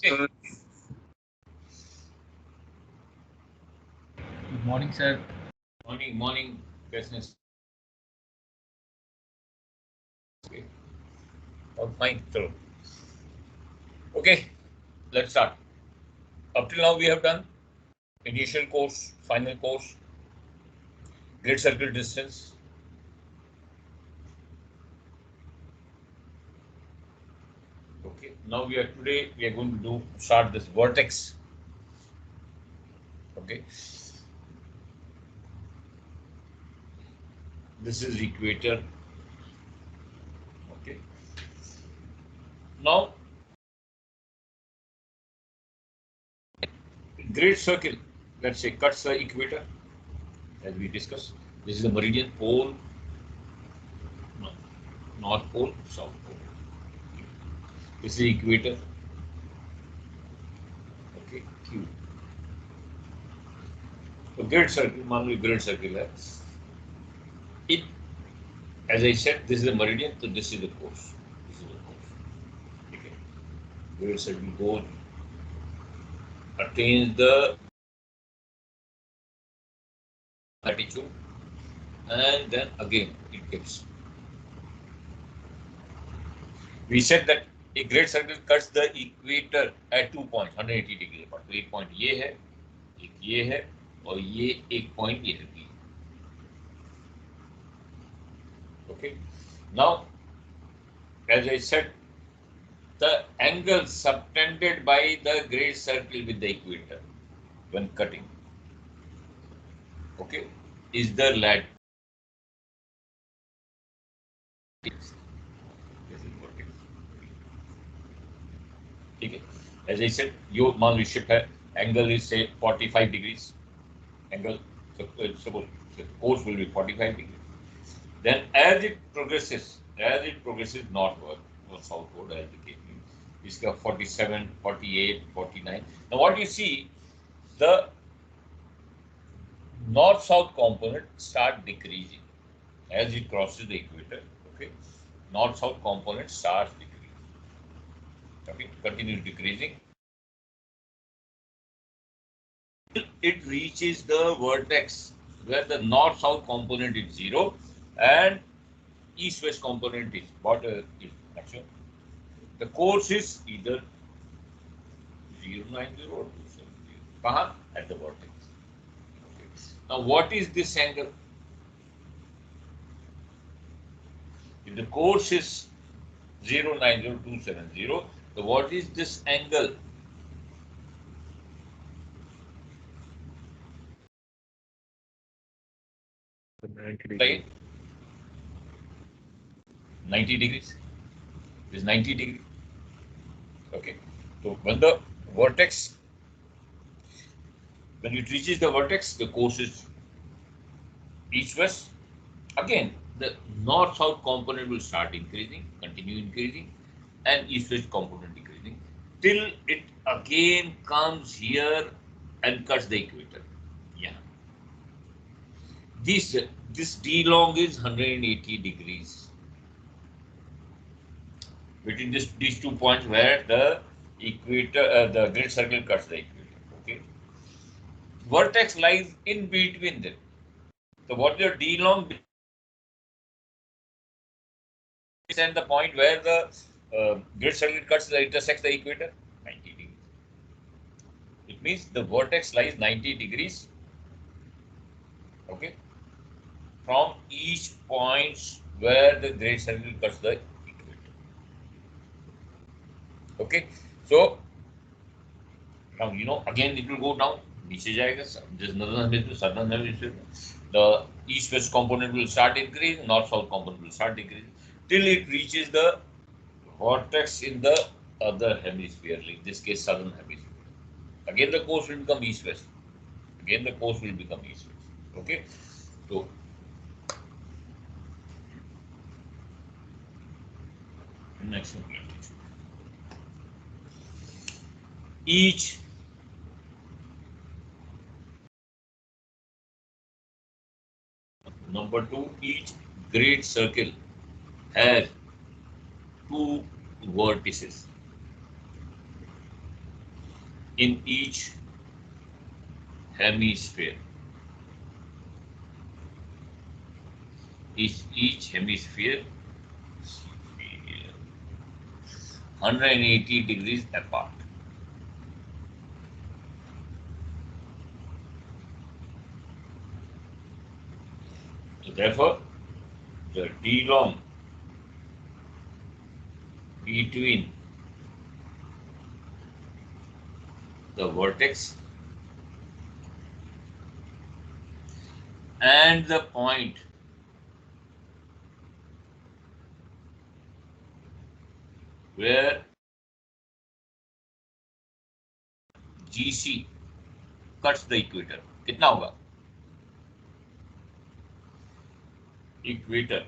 Good morning, sir. Morning. Business. Okay. All fine. So, okay, let's start. Up till now, we have done initial course, final course, great circle distance. Okay. Now today we are going to start this vertex. Okay. This is equator. Okay. Now, great circle, let's say, cuts the equator, as we discussed. This is the meridian pole, north pole, south pole. This is the equator. Okay, Q. So great circle, normally great circle है. It, as I said, this is the meridian, so this is the course. This is the course. Okay. Great circle goes, attains the latitude, and then again it gets. We said that a great circle cuts the equator at 2 points, 180 degree apart. तो एक point ये है, एक ये है, और ये एक point ये है. Okay. Now, as I said, the angle subtended by the great circle with the equator when cutting, okay, is the lat. Okay. As I said, your मान लो ship है, angle is say 45 degrees. Angle, suppose the course will be 45 degrees. Then as it progresses northward or southward, as the case means, it's got 47, 48, 49. Now what you see, the north-south component start decreasing as it crosses the equator. Okay, north-south component starts decreasing. Okay, continues decreasing. It reaches the vertex where the north-south component is 0 and east-west component is actually the course is either 090 or 270. At the vertex. Okay. Now, what is this angle? If the course is 090, 270, so what is this angle? Right? 90 degrees. It is 90 degrees. Okay. So when the vertex, when it reaches the vertex, the course is east-west. Again, the north-south component will start increasing, continue increasing, and east-west component decreasing, till it again comes here and cuts the equator. Yeah. This D long is 180 degrees. Between these 2 points where the equator, the great circle cuts the equator. Okay. Vertex lies in between them. So what your D long and the point where the great circle cuts intersects the equator, 90 degrees. It means the vertex lies 90 degrees. Okay. From each point where the great circle cuts the equator. Okay. So now again it will go down. नीचे जाएगा. This northern hemisphere, southern hemisphere. The east-west component will start increasing. North-south component will start decreasing till it reaches the vortex in the other hemisphere, in this case southern hemisphere. Again the course will become east-west. Okay. So next one. Each number 2, each great circle has 2 vertices. in each hemisphere. Each hemisphere 180 degrees apart. So therefore, the d long between the vertex and the point where GC cuts the equator, कितना होगा? Equator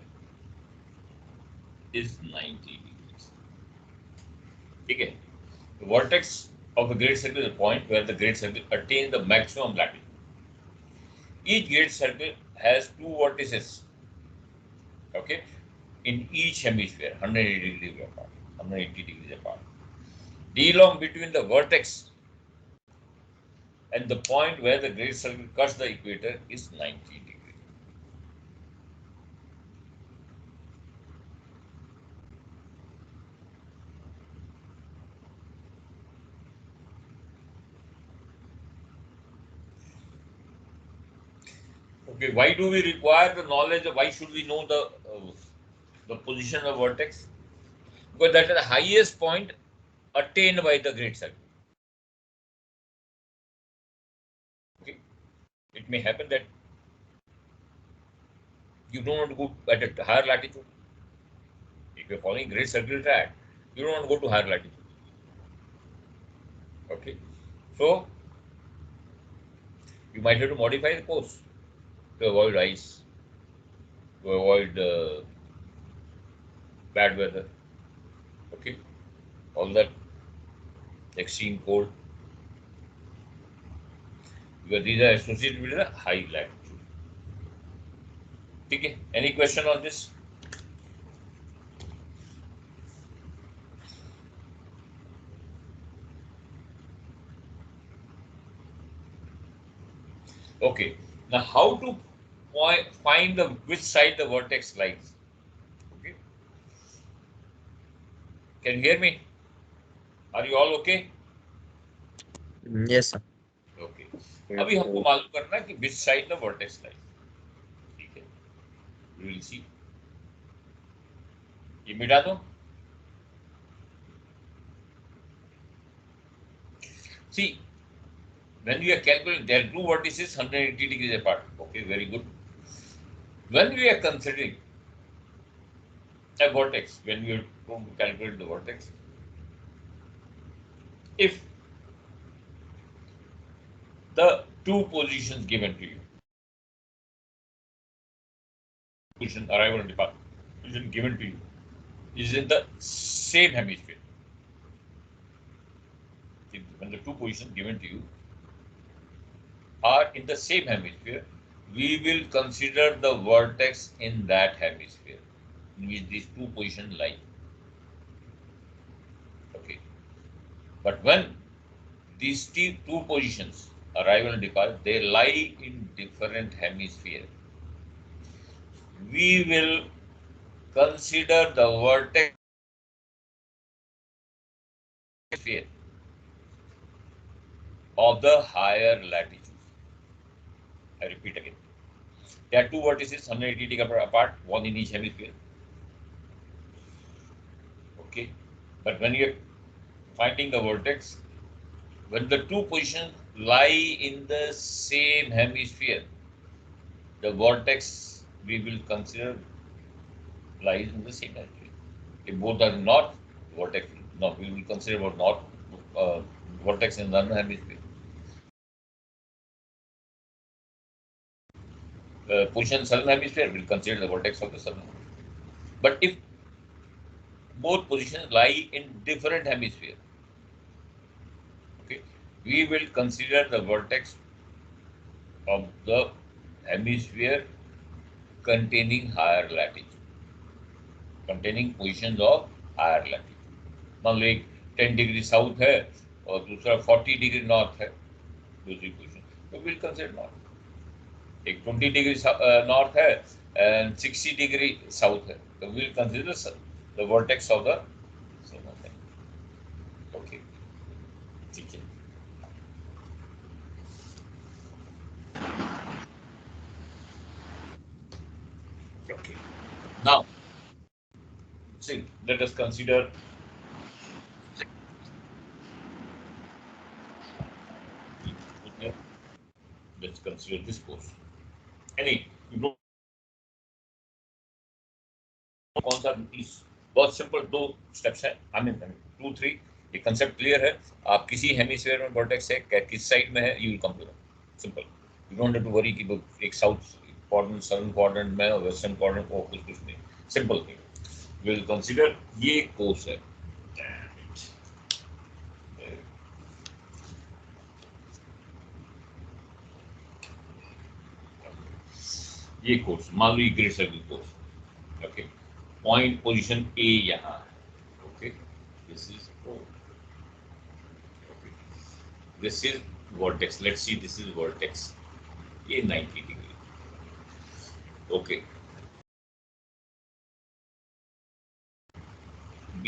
is 90 degrees. ठीक है? The vertex of the great circle is the point where the great circle attains the maximum latitude. Each great circle has two vertices. Okay, in each hemisphere, 180 degrees apart. 180 degrees apart. D long between the vertex and the point where the great circle cuts the equator is 90 degrees. Okay, why do we require the knowledge of, why should we know the position of vertex? Because that is the highest point attained by the great circle. Okay, it may happen that you don't want to go at a higher latitude. If you're following great circle track, you don't want to go to higher latitude. Okay, so you might have to modify the course to avoid ice, to avoid bad weather. Okay, all that extreme cold, because these are associated with a high latitude. Okay, any question on this? Okay, now how to find the which side the vertex lies? Okay, can you hear me? Are you all okay? Yes, sir. Okay, अभी हमको मालूम करना है कि which side the vertex lies. ठीक है, we will see. ये मिटा दो. See, when we are calculating, there are two vertices 180 degrees apart. Okay, very good. When we are considering a vertex, when we are going to calculate the vertex, if the two positions given to you, position arrival and departure, position given to you, is in the same hemisphere. When the two positions given to you are in the same hemisphere, we will consider the vertex in that hemisphere in which these two positions lie. Okay. But when these two positions, arrival and departure, they lie in different hemisphere, we will consider the vertex of the higher latitude. I repeat again. There are two vertices 180 degrees apart, one in each hemisphere. Okay. But when you're finding the vertex, when the two positions lie in the same hemisphere, the vertex we will consider lies in the same hemisphere. If both are not, vertex, no, we will consider about not vertex in the hemisphere. Position in southern hemisphere, we'll consider the vertex of the southern hemisphere. But if both positions lie in different hemisphere, okay, we will consider the vertex of the hemisphere containing higher latitude, containing positions of higher latitude. मान लो एक 10 degree south है और दूसरा 40 degree north है दूसरी position, तो will consider north. एक 20 degree north है एंड 60 डिग्री साउथ है, तो will consider the vertex of the okay, ठीक है। Okay. Now, see, let us consider. Let's consider this course. Any, you know, कौन सा इस बहुत सिंपल दो स्टेप्स है, आई मीन 2 3, ये कंसेप्ट क्लियर है। आप किसी हेमिस्फीयर में वर्टेक्स है, किस साइड में है, you will come to that, simple. You don't have to worry कि एक साउथ क्वाड्रेंट, सदर्न क्वाड्रेंट में और वेस्टर्न क्वाड्रेंट को कुछ नहीं, सिंपल थिंग। विल कंसीडर ये कोर्स है, ये कोर्स मान लो ये grid circle course, okay. Point position A यहाँ है, okay. This is O, okay. This is vertex, let's see this is vertex, ये 90 degree, okay. B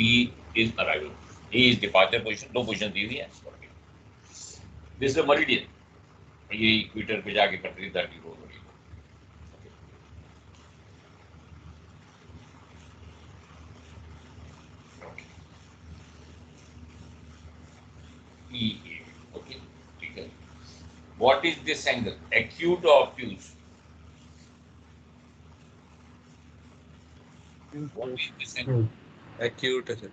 is arrival, A is departure position, दो position दी हुई है। दिस इज मेरिडियन, ये equator पे जाके कट रही है 30 हो रही है। EA, okay, ठीक है। What is this angle? Acute or obtuse? What is this angle? Acute है sir.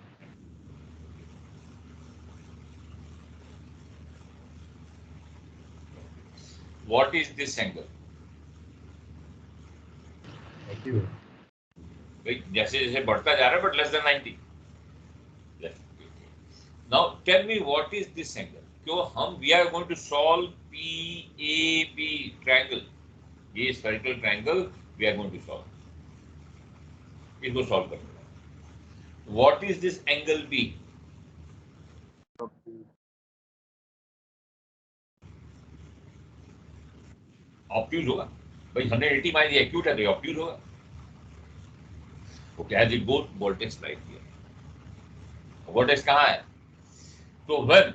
What is this angle? Acute। भाई जैसे जैसे बढ़ता जा रहा है, but less than 90। Now tell me what is this angle? क्यों हम we are going to solve PAB triangle, ये spherical triangle we are going to solve, इसको solve करना है। What is this angle B? Obtuse होगा भाई, 180 mile ये acute है तो obtuse होगा। Okay, as it goes, vortex right here. Vortex कहाँ है? तो when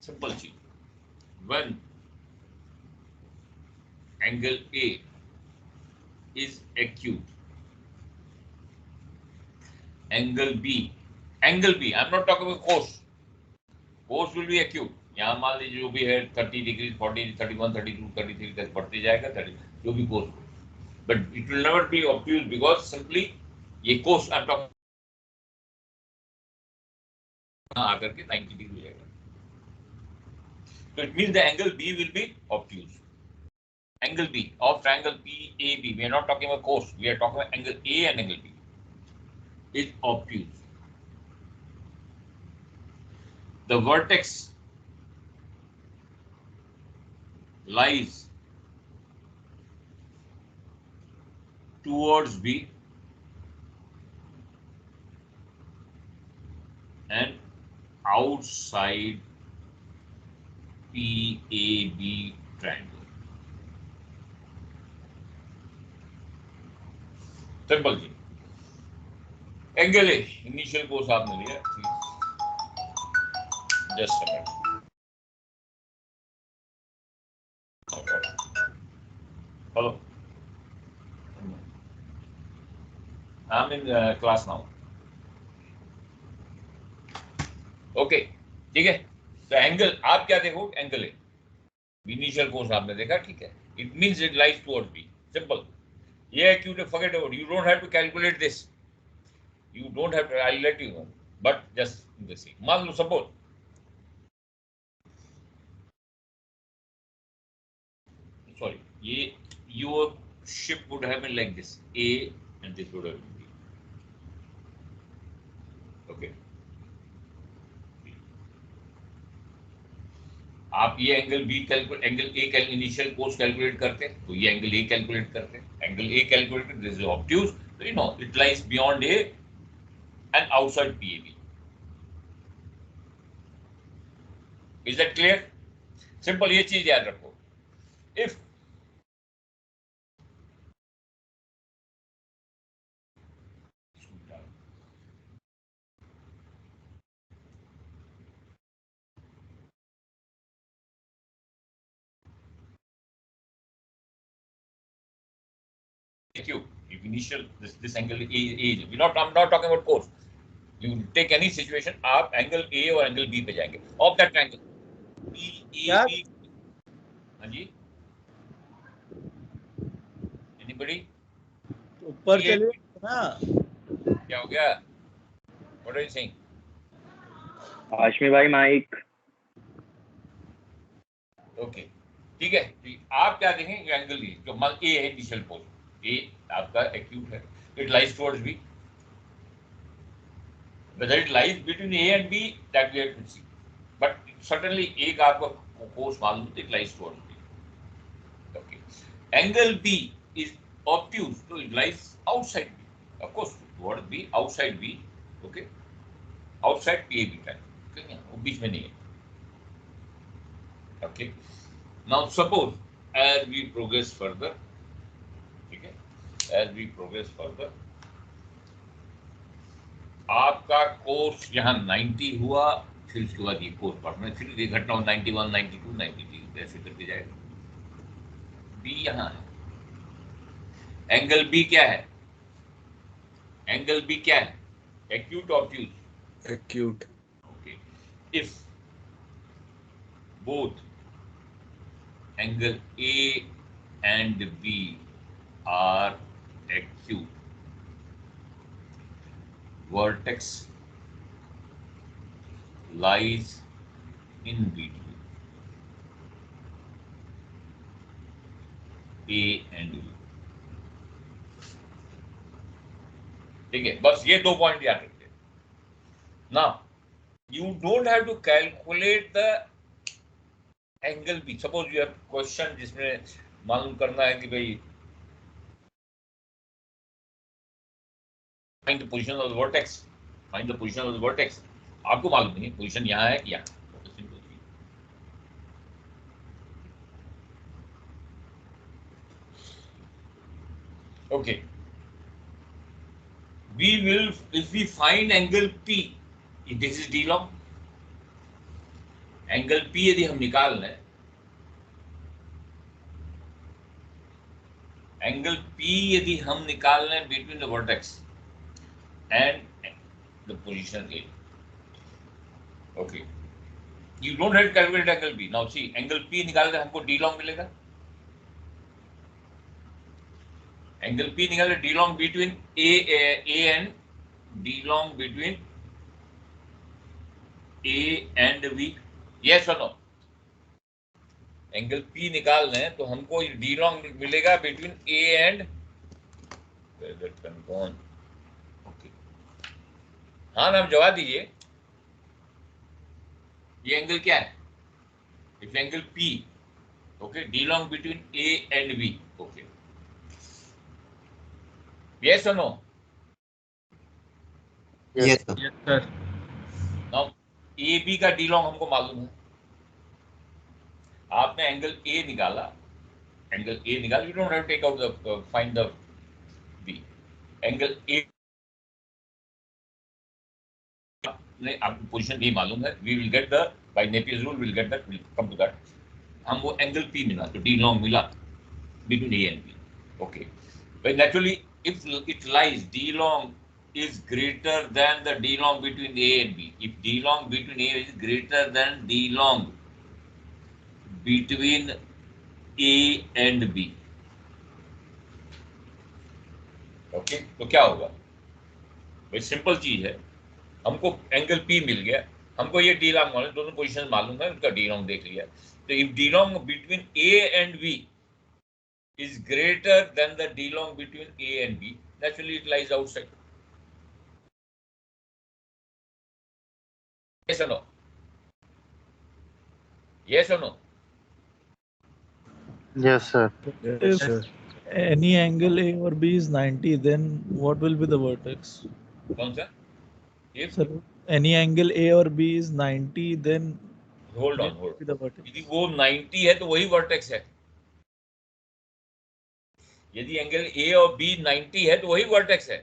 simple चीज, when angle A is acute, angle B, I'm not talking about cos, cos will be acute। यहाँ मान लीजिए जो भी है 30 डिग्री, 40, 31, 32, 33 तक बढ़ते जाएगा, 30 जो भी cos, but it will never be obtuse because simply ये cos I'm talking आकर के 90 डिग्री हो जाएगा, so it means the angle B will be obtuse। Angle B of triangle PAB, we are not talking about cos, we are talking about angle A and angle B is obtuse। The vertex lies towards B and outside PAB triangle। Simple जी। Angle A initial course आपने लिया, just a hello, I am in class now, okay, ठीक है। तो angle आप क्या देखो, angle A initial course आपने देखा, ठीक है। It means it lies towards B, simple. ये एक्यूट है, forget about, you don't have to calculate this, you don't have to, I'll let you know, but just this thing, मान लो suppose sorry, ये your ship would have been like this, A and this would have been B, okay। आप ये angle B calculate, angle A initial course calculate करते, तो ये angle A calculate करते, angle A calculated, this is obtuse, तो you know it lies beyond A and outside PAB। Is that clear? Simple ये चीज याद रखो, if if initial this angle is I'm not talking about course. You take any situation, आप angle A और angle B पे जाएंगे of that triangle BAB. हाँ जी, anybody? ऊपर चलिए ना, क्या हो गया? What are you saying? आशमी भाई माइक। ओके, ठीक है। तो आप क्या देखेंगे, एंगल ये जो मान ए है, इनिशियल पोज ए आपका एक्यूट है, it lies towards B. Whether it lies between A and B, that we have to see. But certainly एक आपको कोर्स मालूम है, it lies towards B. Okay. Angle B is obtuse, so it lies outside B. Of course, towards B, outside B. Okay. Outside PAB time. Okay, वो बीच में नहीं है. Okay. Now suppose as we progress further, ठीक है, as we progress further, आपका course यहाँ 90 हुआ, फिर उसके बाद ये कोर्स बढ़ना, फिर ये घटना 91, 92, 93 ऐसे करके जाएगा। बी यहाँ है, एंगल बी क्या है? एंगल बी क्या है? Acute obtuse? Acute. Okay, if both angle A and B are acute, vertex lies in between A and B. ठीक है, बस ये दो पॉइंट याद रखिए। Now you don't have to calculate the angle B. Suppose you have question जिसमें मालूम करना है कि भाई find the position of the vertex, find the position of the vertex. आपको मालूम नहीं पोजीशन यहाँ है कि यहाँ। Okay, we will, if we find angle P, if this is D long, angle P यदि हम निकाल लें, angle P यदि हम निकाल लें between the vertex and the position A. Okay, you don't have to calculate angle B. Now see, angle P निकाल के हमको D long मिलेगा। एंगल P निकाले D long between A and D long between A and B. Yes or no? Angle P निकाल लें तो हमको D long मिलेगा between A and okay. हाँ मैम जवाब दीजिए, ये एंगल क्या है? It's angle P. Okay, D long between A and B. Okay, yes or no? Yes sir. yes sir, Now AB का D long हमको मालूम है, आपने एंगल A निकाला, एंगल A निकाला, you don't have to take out the find the B. Angle A नहीं, आपको position B मालूम है, we will get the by Napier's rule we'll get that, we'll come to that. हम वो angle P मिला तो D long मिला between A and B. Okay, but naturally if it lies D long is greater than the D long between A and B. If D long between A is greater than D long between A and B, okay, तो क्या होगा भाई? Simple चीज है, हमको angle P मिल गया, हमको ये D long मालूम, दोनों पोजीशन मालूम है, उनका D long देख लिया। तो if D long between A and B is greater than the D long between A and B, naturally it lies outside. Yes or no? Yes or no? Yes sir. if any angle A or B is 90, then what will be the vertex? कौन सा? If Sir, any angle A or B is 90, then hold on, Then hold. be the vertex. यदि वो 90 है तो वही vertex है। यदि angle A और बी 90 है तो वही वर्टेक्स है।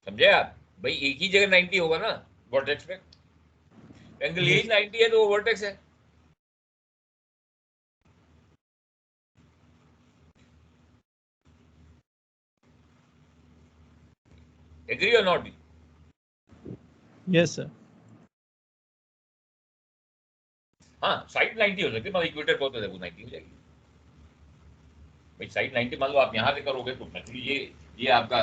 समझे आप? भाई एक ही जगह 90 होगा ना वर्टेक्स पे। एंगल ए 90 है तो वो वर्टेक्स है। एग्री और नॉट? Yes, sir. हाँ, साइड 90 हो सकती है, मतलब इक्वेटर बहुत है वो 90 हो जाएगी। भाई साइड 90 मान लो आप यहाँ से करोगे तो एक्चुअली ये आपका,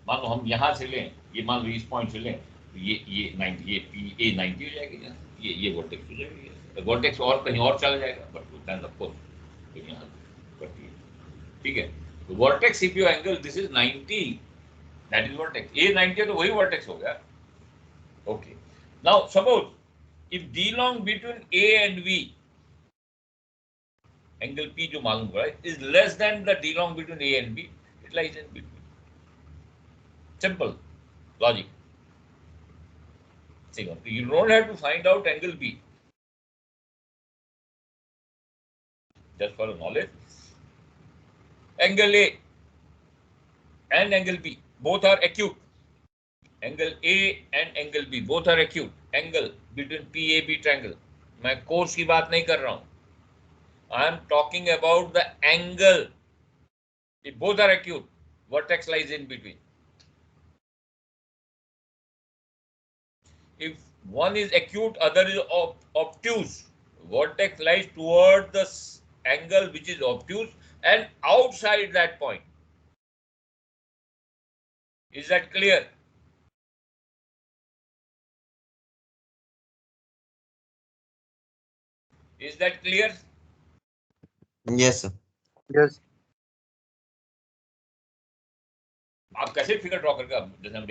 मान लो हम यहाँ से लें, ये मान लो इस पॉइंट से लें तो ये 90, ये पी ए 90 हो जाएगी यहाँ, ये वर्टेक्स हो जाएगी। वर्टेक्स और कहीं और चला जाएगा बट देन ऑफ कोर्स तो यहाँ करती है। ठीक है, तो vertex if your angle this is 90 that is vertex. A 90 है तो वही वर्टेक्स हो गया। Okay, now suppose if D long between A and B, angle P जो मालूम पड़ा is less than the D long between A and B, it lies in between. Simple logic. See, you don't have to find out angle B. Just for knowledge, angle A and angle B both are acute. Angle A and angle B both are acute. Angle between PAB triangle. मैं course की बात नहीं कर रहा हूं. I am talking about the angle. If both are acute, vertex lies in between. If one is acute, other is obtuse, vertex lies toward the angle which is obtuse and outside that point. Is that clear? Is that clear? Yes, sir. Yes. आप कैसे figure draw करके जैसे हम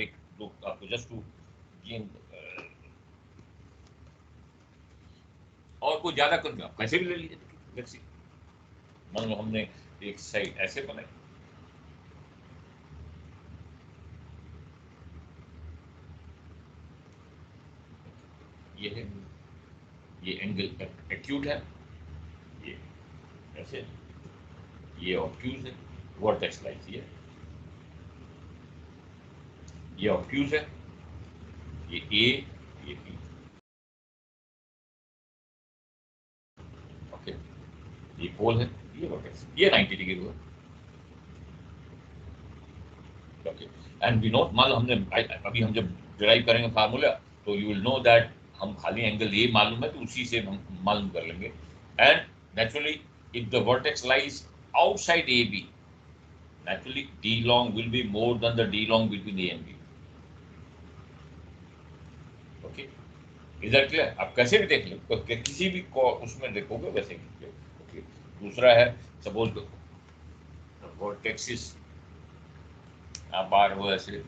आपको just to gain, और कोई ज्यादा कुछ नहीं, कैसे भी ले लीजिए। लेट्स सी, मान लो हमने एक साइड ऐसे बनाई, ये है, ये एंगल एक्यूट है, ये ऐसे, ये ऑब्ट्यूज है, वर्टेक्स लाइज ये ऑब्ट्यूज है, ये ए, ये बी। ओके, ये पोल है, ये वर्टेक्स, ये 90 डिग्री हुआ। ओके, एंड वी नोट, मान लो हमने अभी हम जब डिराइव करेंगे फार्मूला तो यू विल नो दैट हम खाली एंगल ए मालूम है तो उसी से हम मालूम कर लेंगे। And naturally if the vertex lies outside A B, naturally d long will be more than the d long between a and b. Okay, is that clear? आप कैसे भी देख लो, किसी भी उसमें देखोगे वैसे ही। ओके, दूसरा है सपोज वर्टेक्सिस आप बार हो ऐसे,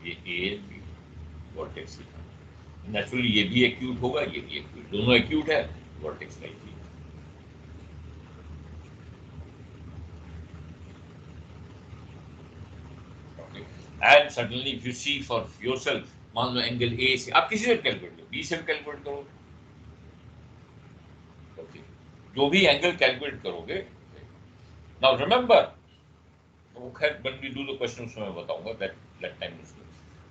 ये ए एंड बी वर्टेक्सिस, नेचुरली ये भी एक्यूट होगा, ये भी एक्यूट, दोनों एक्यूट है, vertex lies. And suddenly if you see for yourself, मान लो एंगल ए से आप किसी से कैलकुलेट करो, बी से भी कैलकुलेट करो। ओके, जो भी एंगल कैलकुलेट करोगे, नाउ रिमेंबर, वो खैर when we do the question उसमें मैं बताऊंगा दैट टाइम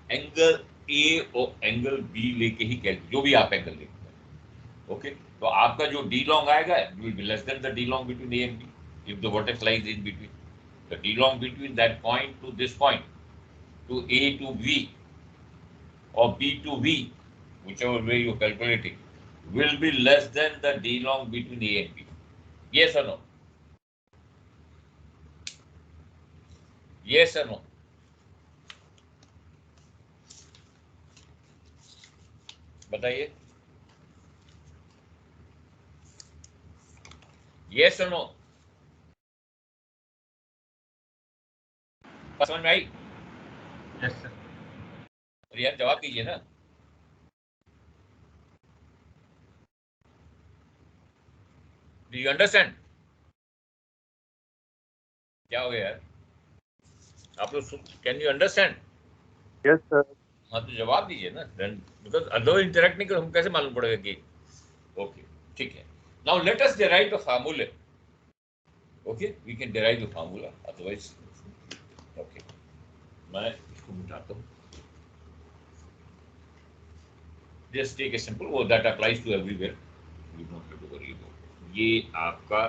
एंगल ए और एंगल बी लेके ही कैलकुलेट, जो भी आप एंगल लेंगे। ओके, तो आपका जो डी लॉन्ग आएगा will be less than the D long between A and B if the vertex lies in between. The D long between that point to this point, to A to B or B to V, whichever way you're calculating, will be less than the D long between A and B. Yes or no? Yes or no? बताइए, yes or no? समझ में आई? Yes, sir. यार जवाब दीजिए ना। Do you understand? क्या हो गया यार आप लोग? Can you understand? Yes, sir. हाँ तो जवाब दीजिए ना, बिकॉज अदर इंटरेक्ट नहीं कर हम कैसे मालूम पड़ेगा कि ओके ठीक है. Now let us derive the formula. Okay we can derive the formula otherwise. Okay मैं इसको मिटाता हूँ. जस्ट टेक ए सिंपल वो that applies to everywhere. You don't have to worry about. ये आपका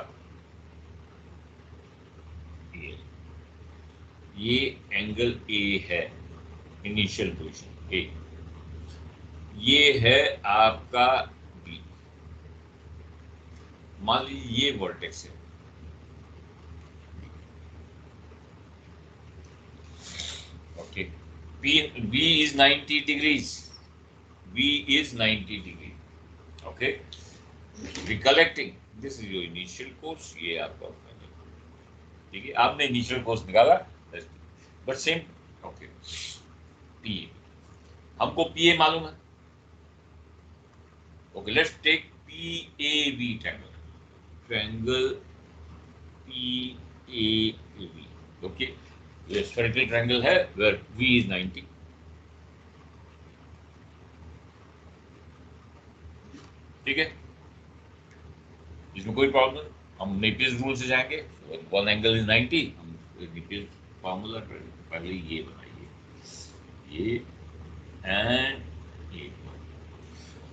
ये एंगल ए है, इनिशियल पोजीशन ए. ये है आपका बी. मान लीजिए ये वर्टेक्स है. Okay B is 90 degrees. B is 90 degree. Okay. Recollecting, this is your initial course. ये आपका ठीक है, आपने इनिशियल कोर्स निकाला बट सेम. ओके पीए हमको पीए मालूम है. Okay let's take PAB triangle. Triangle PAB. Okay ये स्फेरिकल ट्रायंगल है वेयर V is 90. ठीक है इसमें कोई प्रॉब्लम नहीं. हम नेपियर्स रूल से जाएंगे. One angle is 90. हम नेपियर्स फार्मूला पहले ये बनाइए, ये एंड ये.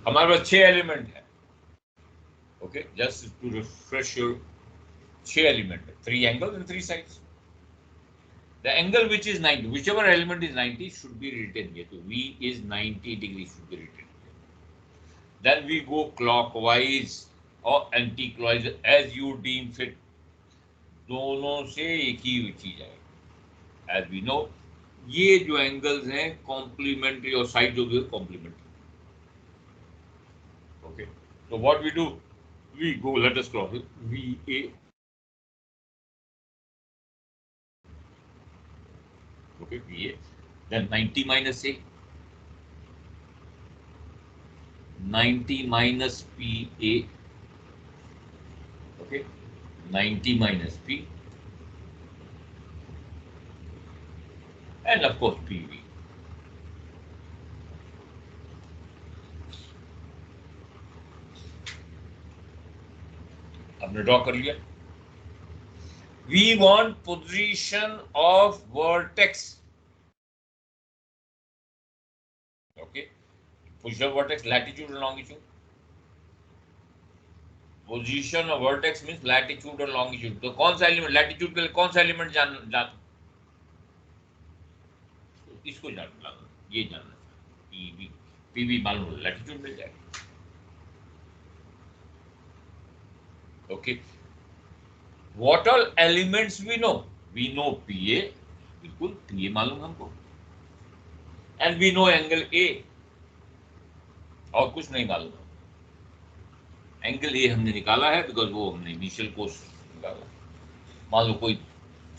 हमारे पास 6 एलिमेंट है. Okay just to refresh your 6 element है. 3 angles and 3 sides. The angle which is 90, whichever element is 90 should be written here. So V is 90 degrees should be written here. Then we go clockwise or anti-clockwise as you deem fit. दोनों से एक ही चीज है. As we know, ये जो angles हैं complementary और side जो भी है complementary. Okay so what we do, we go, let us cross it. VA. Okay, VA. Then 90 minus A. 90 minus PA. Okay. 90 minus P. And of course PV. हमने draw कर लिया. We want position of vertex. Okay. Position of vertex, latitude and longitude. Position of vertex means latitude और longitude. तो कौन सा element latitude के लिए कौन सा एलिमेंट जान इसको जानना, ये जानना. पीवी मालूम लैटिट्यूड मिल जाएगा. Okay What all elements we know? We know PA, बिल्कुल PA मालूम हमको. And we know angle A. और कुछ नहीं मालूम. एंगल A हमने निकाला है बिकॉज वो हमने इनिशियल कोर्स निकाला. मान लो कोई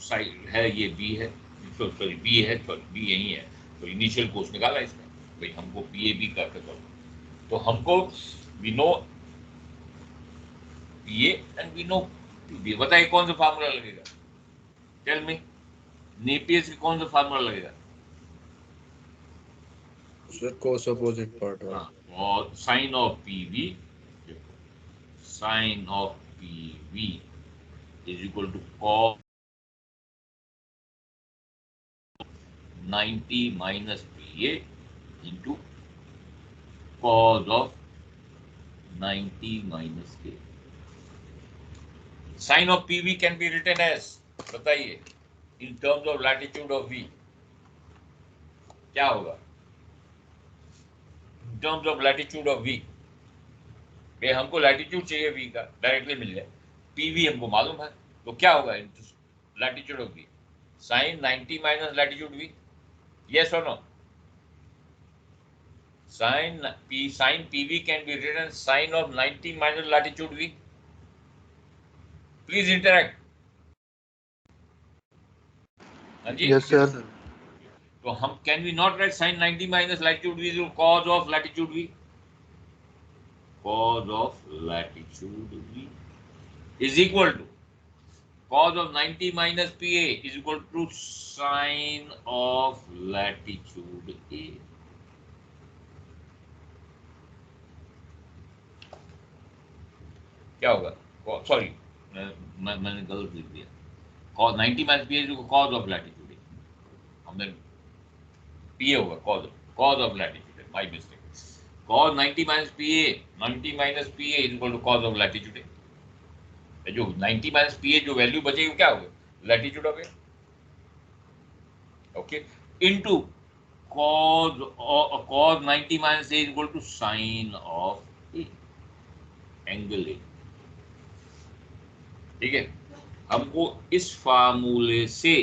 साइड है, ये B है, सॉरी B है, सॉरी B यही है, तो इनिशियल कोर्स निकाला इसमें. भाई हमको PAB करके करो. तो हमको we know PA and we know PB. बताइए कौन सा फार्मूला लगेगा? Tell me. नेपियर्स की कौन सा फार्मूला लगेगा? Sir, cos opposite part. और sine of PV, sine of PV is equal to cos 90 minus PA into cos of 90 minus K. Sin of PV can be written as, बताइए, in terms of latitude of V. क्या होगा? In terms of latitude of V. ये हमको latitude चाहिए V का, directly मिल जाए. PV हमको मालूम है, तो क्या होगा latitude of V? Sin 90 minus latitude V. Yes or no? Sin PV can be written sin of 90 minus latitude V. Please interact. हाँ जी. Yes, sir. तो हम can we not write sin 90 minus latitude V is cos of latitude V? Cos of latitude V. is equal to cos of 90 minus PA is equal to sine of latitude A. क्या होगा? Sorry, मैंने गलत लिख दिया. cos 90 minus PA is equal to cos of latitude A. हमने PA होगा cos of latitude A. My mistake. cos 90 minus PA is equal to cos of latitude A. जो 90 minus PA जो वैल्यू बचेगी क्या होगा? Latitude of A. Okay, into cos 90 minus A is equal to sin of A, angle A. ठीक है, हमको इस फार्मूले से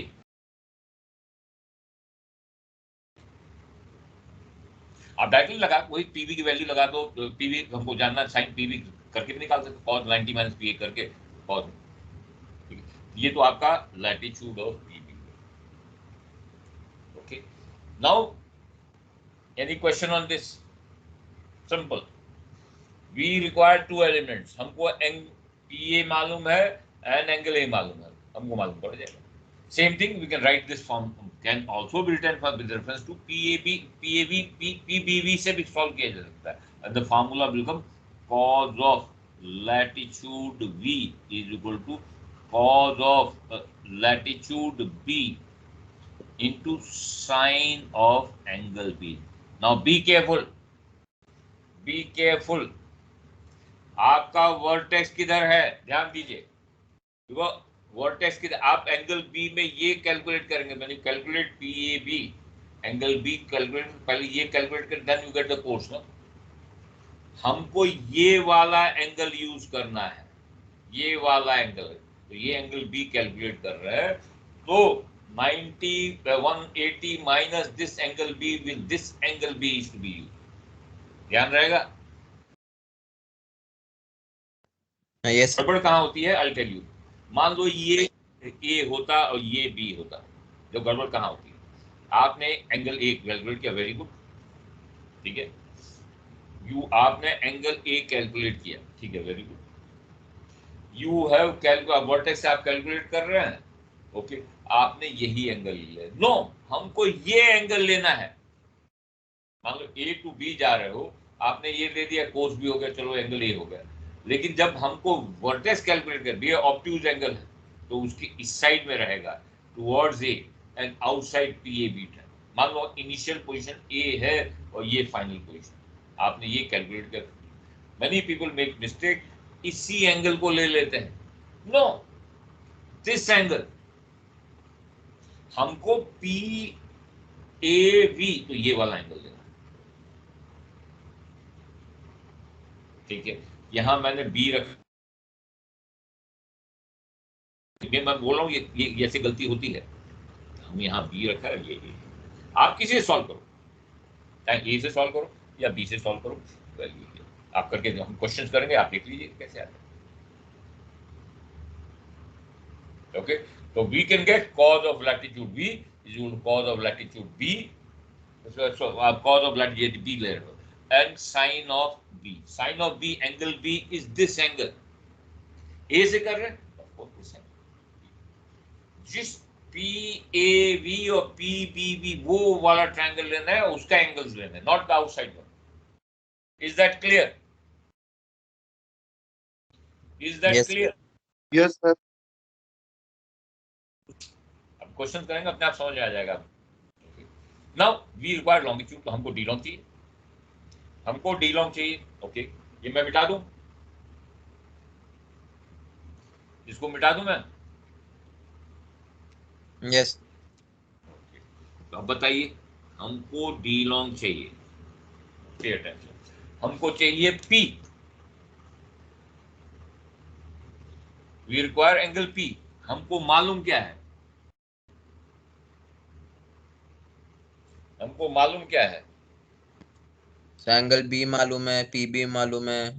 आप डायरेक्टली लगा वही पीवी की वैल्यू लगा दो. पीवी हमको जानना, साइन पीवी करके भी निकाल सकते, cos 90 माइनस PA करके. और ये तो आपका latitude of PV. Okay, now any question on this? Simple. We require two elements. हमको PA मालूम है एंड एंगल A मालूम है, हमको मालूम पड़ जाएगा. Same thing we can write this form, can also be written for with reference to PBV से भी सॉल्व किया जा सकता है. And the formula will become cos of latitude V is equal to cos of latitude B into sine of angle B. Now be careful. Be careful. आपका vertex किधर है? ध्यान दीजिए. देखो वर्टेक्स किधर, आप एंगल B में ये कैलकुलेट करेंगे. मैंने calculate PAB angle B calculate, पहले ये कैलकुलेट कर, then you get the course. ना, हमको ये वाला एंगल यूज करना है, ये वाला एंगल है. तो ये एंगल B कैलकुलेट कर रहे हैं, तो 180 minus this angle B with this angle B is to be use. ध्यान रहेगा. यस. गड़बड़ कहाँ होती है? I tell you. मान लो ये A होता और ये B होता, जो गड़बड़ कहाँ होती है? आपने एंगल A कैलकुलेट किया, वेरी गुड, ठीक है. आपने एंगल A कैलकुलेट किया, ठीक है, very good. You have vertex से आप कैलकुलेट कर रहे हैं. ओके, आपने यही एंगल ले. नो, हमको ये एंगल लेना है. मान लो A to B जा रहे हो, आपने ये ले दिया, कोस B हो गया, चलो एंगल A हो गया. लेकिन जब हमको वर्टेक्स कैलकुलेट कर, ये ऑब्ट्यूज एंगल है, तो उसकी इस साइड में रहेगा towards A and outside PAB. मान लो इनिशियल पोजीशन A है और ये फाइनल पोजीशन, आपने ये कैलकुलेट कर. मेनी पीपल मेक मिस्टेक, इसी एंगल को ले लेते हैं. No, this angle. हमको PAV, तो ये वाला एंगल लेना, ठीक है. यहां मैंने B रखा, मैं बोल रहा हूं ये ऐसे गलती होती है. हम यहाँ B रखा है, ये आप किसी से सॉल्व करो, चाहे A से सॉल्व करो या B से सॉल्व करो, आप करके हम क्वेश्चंस करेंगे, आप देख लीजिए कैसे आता है. ओके, तो we can get cos of latitude V is equal to cos of latitude B, so आप cos of latitude B ले रहे हो, and sin of B. Sin of B, angle B is this angle. A से कर रहे हैं, of course this angle. जिस PAV और PBV वो वाला ट्रायंगल लेना है, उसका एंगल्स लेना है, not the outside one. Is that clear? Is that Yes, clear? Yes, sir. अब क्वेश्चन करेंगे, अपने आप समझ में आ जाएगा. नाउ वी रिक्वायर लॉन्गिट्यूड, तो हमको डी लॉन्ग चाहिए, हमको डी लॉन्ग चाहिए. ओके, ये मैं मिटा दूं, इसको मिटा दूं मैं. यस. तो अब बताइए, हमको डी लॉन्ग चाहिए. पे अटेंशन, हमको चाहिए P. We require angle P. हमको मालूम क्या है? हमको मालूम क्या है? एंगल B मालूम है, PB मालूम है,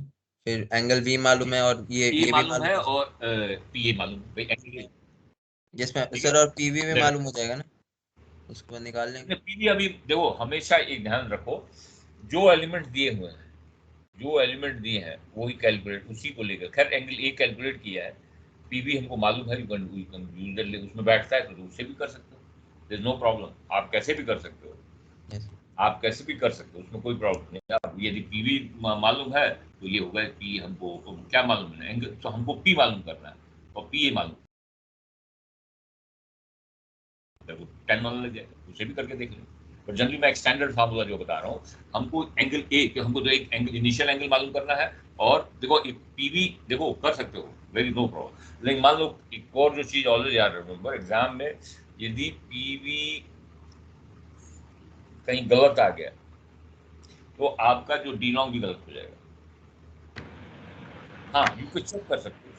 फिर एंगल V मालूम है, और ये भी मालूम है और PA मालूम है. जिसमें सर और PB में मालूम हो जाएगा ना, उसको निकाल लेंगे. PB अभी देखो, हमेशा एक ध्यान रखो, जो एलिमेंट दिए हुए हैं, जो एलिमेंट दिए हैं वही कैलकुलेट, उसी को लेकर. खैर एंगल A कैलकुलेट किया है, पीवी हमको मालूम है, यू कैन यूज दैट, उसमें बैठता है तो उससे भी कर सकते हो, देयर इज नो प्रॉब्लम। आप कैसे भी कर सकते हो, Yes. आप कैसे भी कर सकते हो, उसमें कोई प्रॉब्लम नहीं है। आप यदि पीवी मालूम है तो ये होगा कि हमको क्या मालूम है, एंगल, तो हमको पी मालूम करना है और पी ए मालूम, 10 मालूम लग जाएगा, उसे भी करके देख लें। बट जनरली मैं एक स्टैंडर्ड फार्मूला जो बता रहा हूँ, हमको एंगल ए, कि हमको तो एक एंगल, इनिशियल एंगल मालूम करना है, और देखो पीवी देखो कर सकते हो, वेरी नो प्रॉब्लम। लेकिन मान लो एक और जो चीज ऑलवेज याद रिमेंबर, एग्जाम में यदि पीवी कहीं गलत आ गया तो आपका जो डी लॉन्ग भी गलत हो जाएगा। हाँ, यू कुछ चेक कर सकते हो,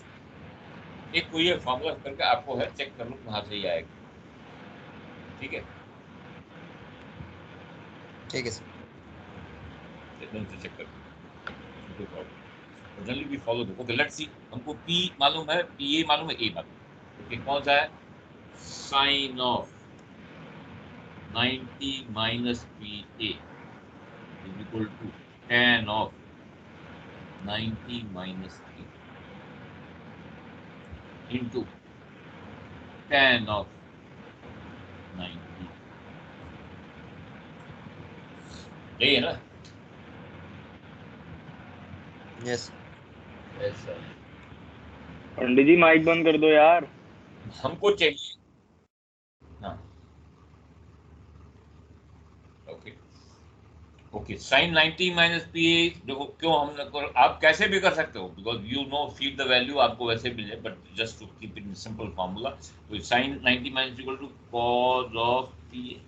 एक कोई एक फॉर्मूला करके आपको है, चेक कर लो कहाँ से ही आएगा, ठीक है, ठीक है सर। एकदम से चेक कर लो, generally we follow this. Okay, let's see, हमको पी मालूम है, पी ए मालूम है, ए मालूम है, ओके, कौन सा है, sine of 90 minus P A is equal to tan of 90 minus P into tan of 90, यही है ना? Yes. Yes sir. Pandit ji mike बंद कर दो यार। हमको चाहिए, हाँ, okay okay, sine 90 minus P A, देखो क्यों हमने, आप कैसे भी कर सकते हो, because you know feed the value आपको वैसे मिल जाए, but just to keep in simple formula, तो sine 90 minus equal to cos of P A,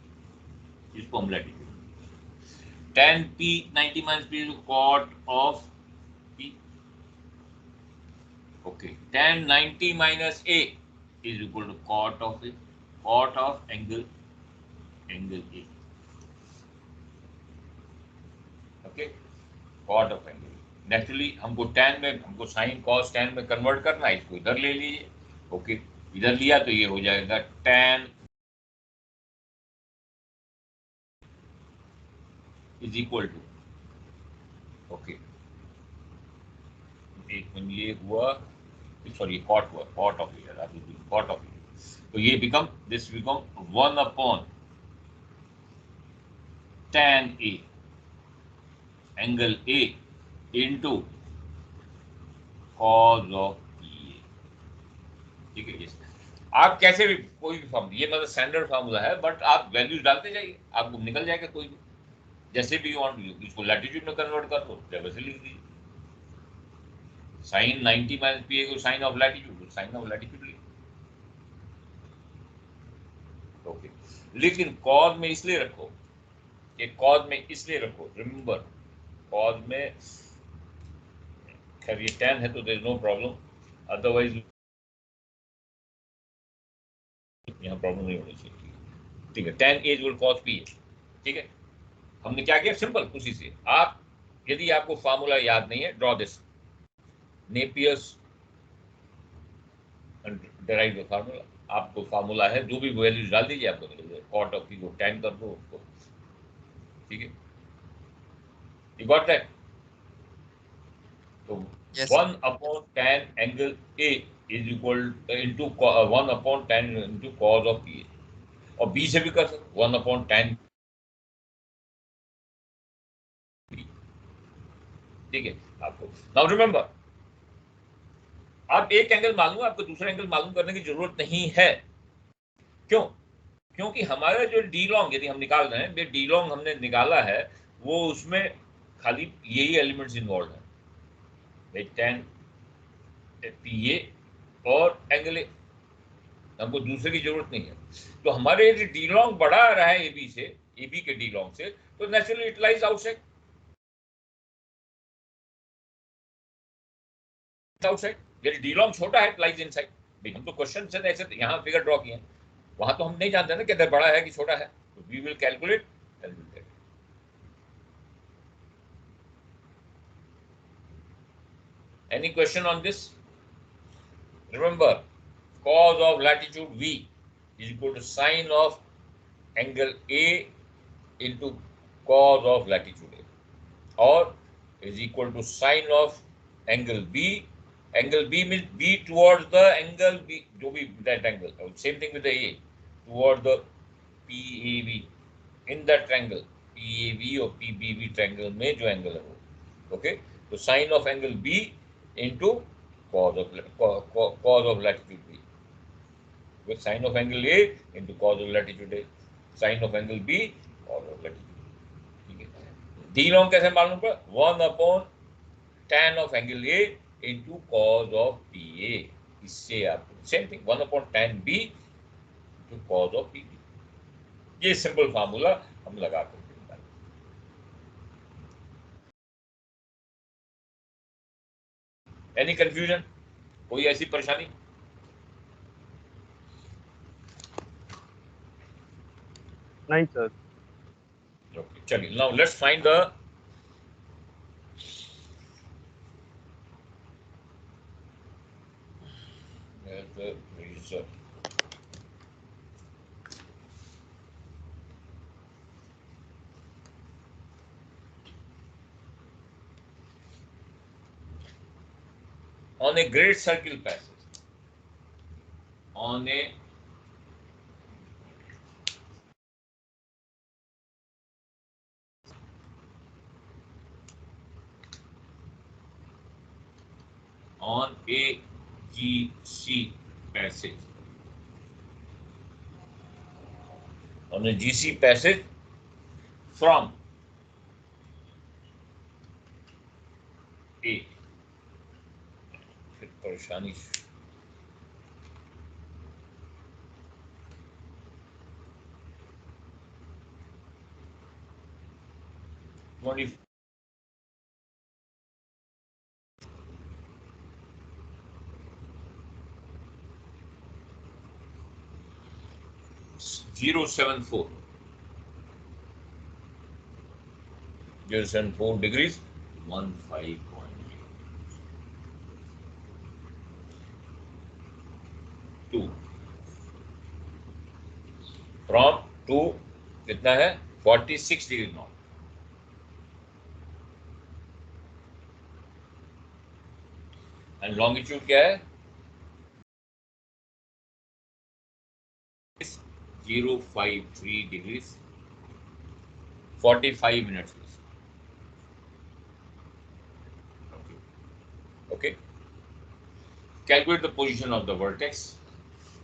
इसको हम latitude, tan p 90 minus P cot of p, okay, tan 90 minus a is equal to cot of a, cot of angle a, okay, cot of angle. Naturally हमको tan में, हमको sine cos tan में convert करना है, इसको इधर ले लीजिए, ओके, इधर लिया तो ये हो जाएगा tan is equal to, okay, एक मिनट, ये हुआ, सॉरी कॉट हुआ, cot of year, cot of year, तो ये become, this become 1 upon tan A angle A into cos of PA, ठीक है। yes. आप कैसे भी कोई भी फॉर्मूला, ये मतलब स्टैंडर्ड फार्मूला है, बट आप वैल्यूज डालते जाइए, आपको निकल जाएगा कोई भी, जैसे भी वांट, इसको लैटिट्यूड में कन्वर्ट कर दो, वैसे लिख दीजिए, साइन 90 माइनस पी ए को sine of latitude, sine of latitude लिख, ओके। लेकिन कॉज में इसलिए रखो, ये कॉज में इसलिए रखो, रिमेंबर कॉज में, खैर ये tan है तो there is no problem, otherwise यहाँ प्रॉब्लम नहीं होनी चाहिए, ठीक है, tan A equal cos P, ठीक है। हमने क्या किया, सिंपल, उसी से आप, यदि आपको फार्मूला याद नहीं है, draw this Napier's derived formula, आपको फार्मूला है, जो भी वैल्यूज डाल दीजिए, आपको मिल जाएगा, कॉट ऑफ P को tan कर दो उसको, ठीक है, यू गॉट दैट, तो Yes. 1 upon tan angle A is equal into 1 upon tan into cos of P, और B से भी कर सकते 1 अपॉन tan, ठीक है। आपको नाउ रिमेंबर, आप एक एंगल मालूम है, आपको दूसरा एंगल मालूम करने की जरूरत नहीं है, क्यों? क्योंकि हमारा जो डी लॉन्ग यदि हम निकाल रहे हैं, डी लॉन्ग हमने निकाला है, वो उसमें खाली यही एलिमेंट्स इन्वॉल्व है, tan पी ए और एंगल ए, हमको दूसरे की जरूरत नहीं है। तो हमारे यदि डी लॉन्ग बढ़ा आ रहा है एबी से, एबी के डी लॉन्ग से, तो naturally it lies outside, outside, यदि डी लॉन्ग छोटा है, इट लाइज इनसाइड। हम तो क्वेश्चन से ऐसे यहाँ फिगर ड्रॉ किए, वहां तो हम नहीं जानते ना कि अगर बड़ा है कि छोटा है, तो we will calculate. Any question on this? Remember, cos of latitude V is equal to sine of angle A into cos of latitude A, or is equal to sine of angle B Angle B means B towards the angle B, जो भी that angle. Same thing with the A, toward the PAV. In that triangle, PAV or PBV triangle में जो angle है वो, okay? So sine of angle B into cos of latitude B. With sine of angle A into cos of latitude A. Sine of angle B cos of latitude. ठीक है? D long कैसे मालूम पड़ा? 1 upon tan of angle A into cos of PA. इससे आप same thing 1 upon tan B into cos of PB. ये simple formula हम लगा कर देंगे. Any confusion? कोई ऐसी परेशानी? नहीं सर. Okay, चलिए. Now let's find the result. On a great circle passage, on a GC passage, on a GC passage from A. फिर परेशानी 20 074 degrees 15.0 2 from 2 कितना है 46 डिग्री नॉर्थ. एंड लॉन्गिट्यूड क्या है 053 degrees 45 minutes. Okay. Calculate the position of the vertex.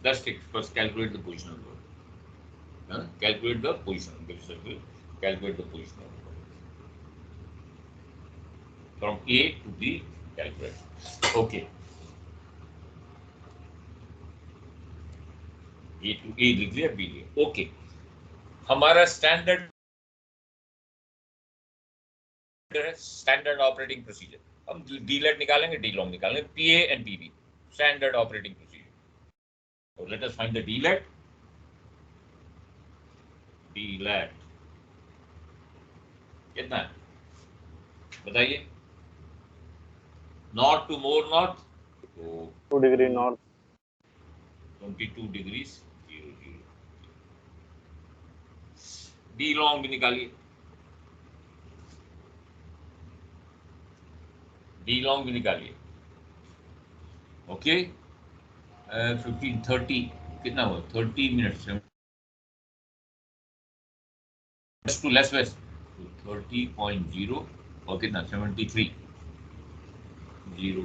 Let's take first calculate the position of the vertex. Calculate the position of the circle. Calculate the position of the vertex. From A to B, calculate. Okay. A to A लिख लिया, B लिया. Okay. हमारा standard operating procedure. हम डीलेट निकालेंगे, D long निकालेंगे, PA and PB. Standard operating procedure. So let us find the DLAT. DLAT कितना है बताइए. नॉर्थ टू मोर नॉर्थ तो 2 degree north. 22 degrees 00. D long भी निकालिए. डी लॉन्ग भी निकालिए. ओके. 15:30 कितना हुआ 30 मिनट्स टू लेस वेस्ट 30.0 और कितना 73 0.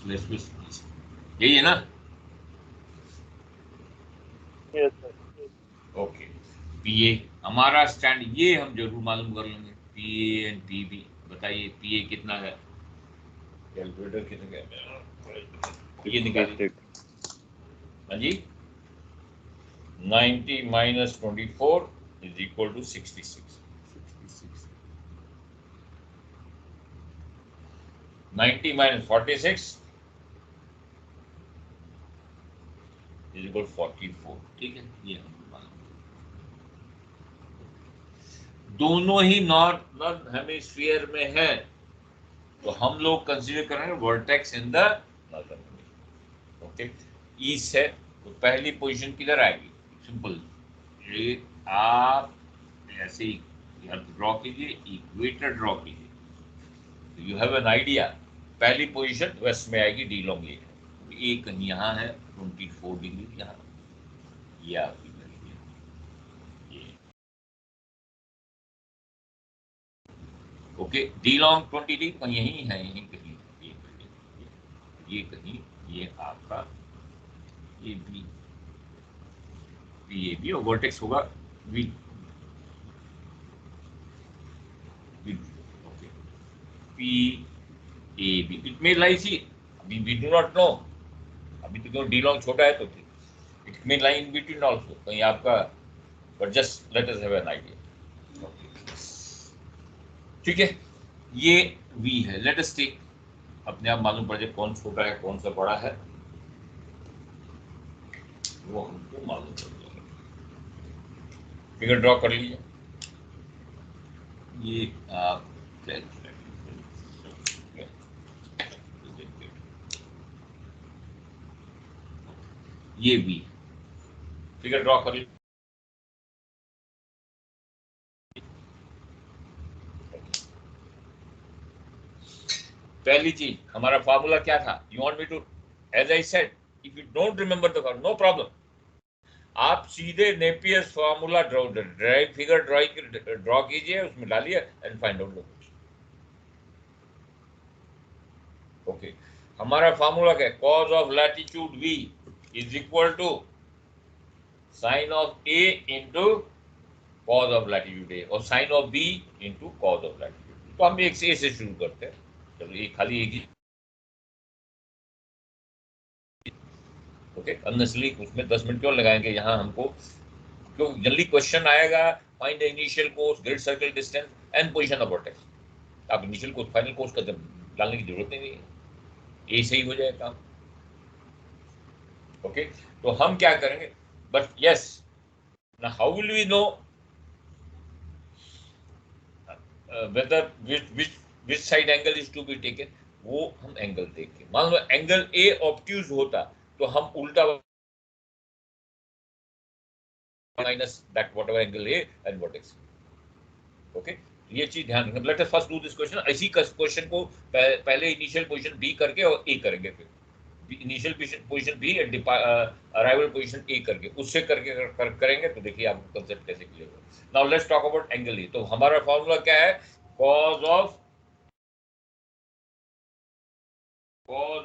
लेस वेस्ट यही है ना. Yes sir. ओके. पीए हमारा स्टैंड ये हम जरूर मालूम कर लेंगे. पीए एंड पीबी बताइए. पीए कितना है कैलकुलेटर कितना है ये निकालिए. हाँ जी 90 minus 24 is equal to 66. 90 minus 46 is equal to 44. ठीक है ये हम दोनों ही नॉर्दर्न हेमिस्फीयर में है तो हम लोग कंसीडर करेंगे vertex in the northern. Okay. East है तो पहली पोजीशन किधर आएगी. सिंपल. ये आप ऐसे ही ड्रॉ कीजिए, इक्वेटर ड्रॉ कीजिए, यू हैव एन आइडिया। पहली पोजीशन वेस्ट में आएगी, डी लॉन्ग ये कहीं यहाँ है 24 डिग्री, यहाँ ये आपकी ये ओके। डी लॉन्ग 20 डिग्री कहीं यहीं है, यहीं कहीं ये कहीं ये आपका ये बी ये भी और वर्टेक्स होगा we okay P A B. It may lie see, अभी वी डू नॉट नो, अभी तो डी लॉन्ग छोटा है तो ठीक। It may lie in between also कहीं आपका, but just let us have an idea. ठीक है, ये वी है। लेट अस टेक, अपने आप मालूम पड़ जाए कौन छोटा है कौन सा बड़ा है, वो हमको मालूम पड़ जाएगा। फिगर ड्रॉ कर लीजिए। ये आप ये भी फिगर ड्रॉ कर लीजिए। पहली चीज हमारा फार्मूला क्या था, you want me to, as I said if you don't remember the formula no problem, आप सीधे Napier's formula drive figure draw कीजिए, उसमें डालिए एंड फाइंड आउट। ओके, हमारा फार्मूला क्या है, cos of latitude v is equal to sine of a into cos of latitude a और sine of b into cos of latitude. तो हम एक से शुरू करते हैं। चलो ये खाली एक ही ओके। अननेसेसरी उसमें 10 मिनट क्यों लगाएंगे, यहाँ हमको क्यों जल्दी क्वेश्चन आएगा, find the initial course, grid circle distance and position of vertex. आप इनिशियल कोर्स फाइनल कोर्स का डालने की जरूरत नहीं है, ये सही हो जाएगा काम। ओके, तो हम क्या करेंगे, but yes now how will we know whether which side angle is to be taken, वो हम एंगल देख के, मान लो एंगल ए ऑब्ट्यूज होता तो हम उल्टा minus that what ever angle A and vertex. Okay, ये चीज ध्यान रखना। Let us first do this question. ऐसी क्वेश्चन को पहले इनिशियल पोजीशन बी करके और ए करेंगे, फिर initial position B and arrival position A करके, उससे करके करेंगे तो देखिए आपको कंसेप्ट कैसे क्लियर होगा। Now let's talk about angle A. तो हमारा फॉर्मूला क्या है, cos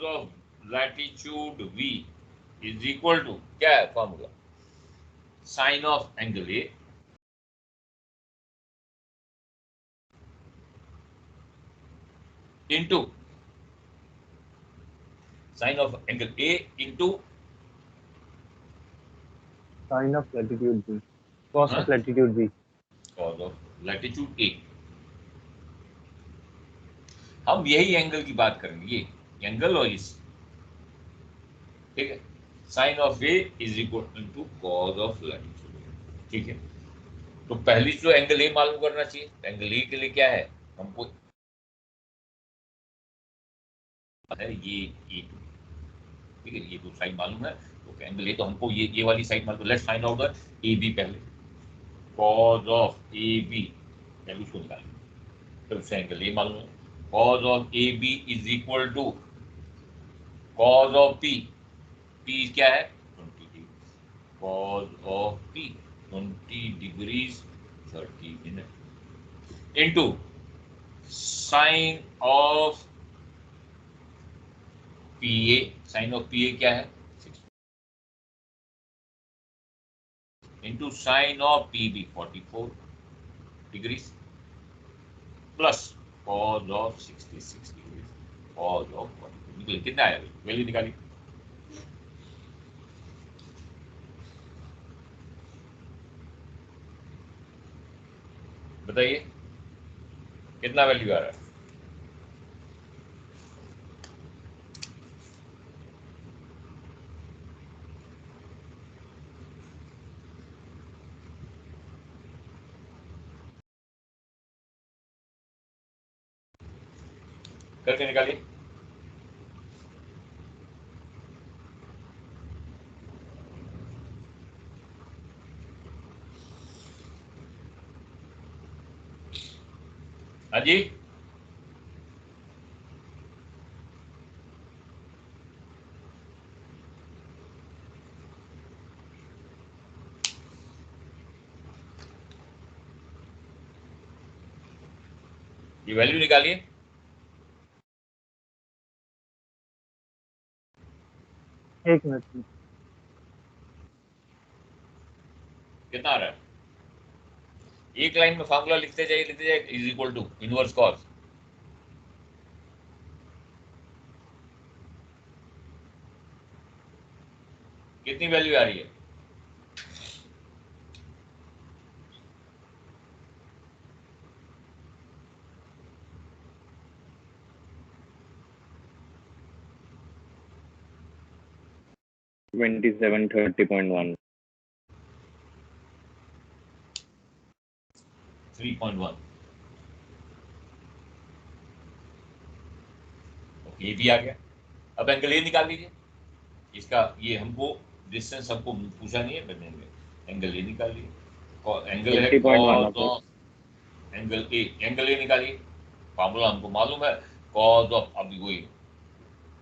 of latitude v is equal to, क्या है formula, sine of angle A into sine of angle A into Sine of latitude v, cos हाँ? of latitude v. Cos of latitude A. हम यही angle की बात करेंगे, ये angle और इस, ठीक है। Sine of A is equal to cos of latitude, ठीक है। तो पहली जो एंगल ए मालूम करना चाहिए, एंगल ए के लिए क्या है हमको है ये ए, ठीक है, ये दो साइड मालूम है। तो एंगल ए तो हमको ये वाली साइड मालूम। Let's find out the A B पहले, कॉज ऑफ ए बी पहले उसको निकालेंगे, फिर उससे एंगल ए मालूम है। Cos of A B is equal to cos of P, P क्या है 20 degree, cos of P 20 degrees 30 minute into sine of P A, sine of P A क्या है 60 into sine of P B 44 degrees plus cos of 66 degrees, cause of 44 निकले कितना आया, value निकाली। बताइए कितना वैल्यू आ रहा है, करके निकालिए। हाँ जी, ये वैल्यू निकालिए। एक मिनट में। कितना आ रहा है? एक लाइन में फार्मूला लिखते जाइए, is equal to inverse cos. कितनी वैल्यू आ रही है? $27 30.1 3.1। ये भी आ गया। अब एंगल ए निकाल लीजिए। इसका ये हमको डिस्टेंस हमको पूछा नहीं है, बनेंगे एंगल ए निकाल लीजिए। एंगल है 30.1 कॉस ऑफ एंगल ए निकालिए। फार्मूला हमको मालूम है, कॉस ऑफ, अभी वही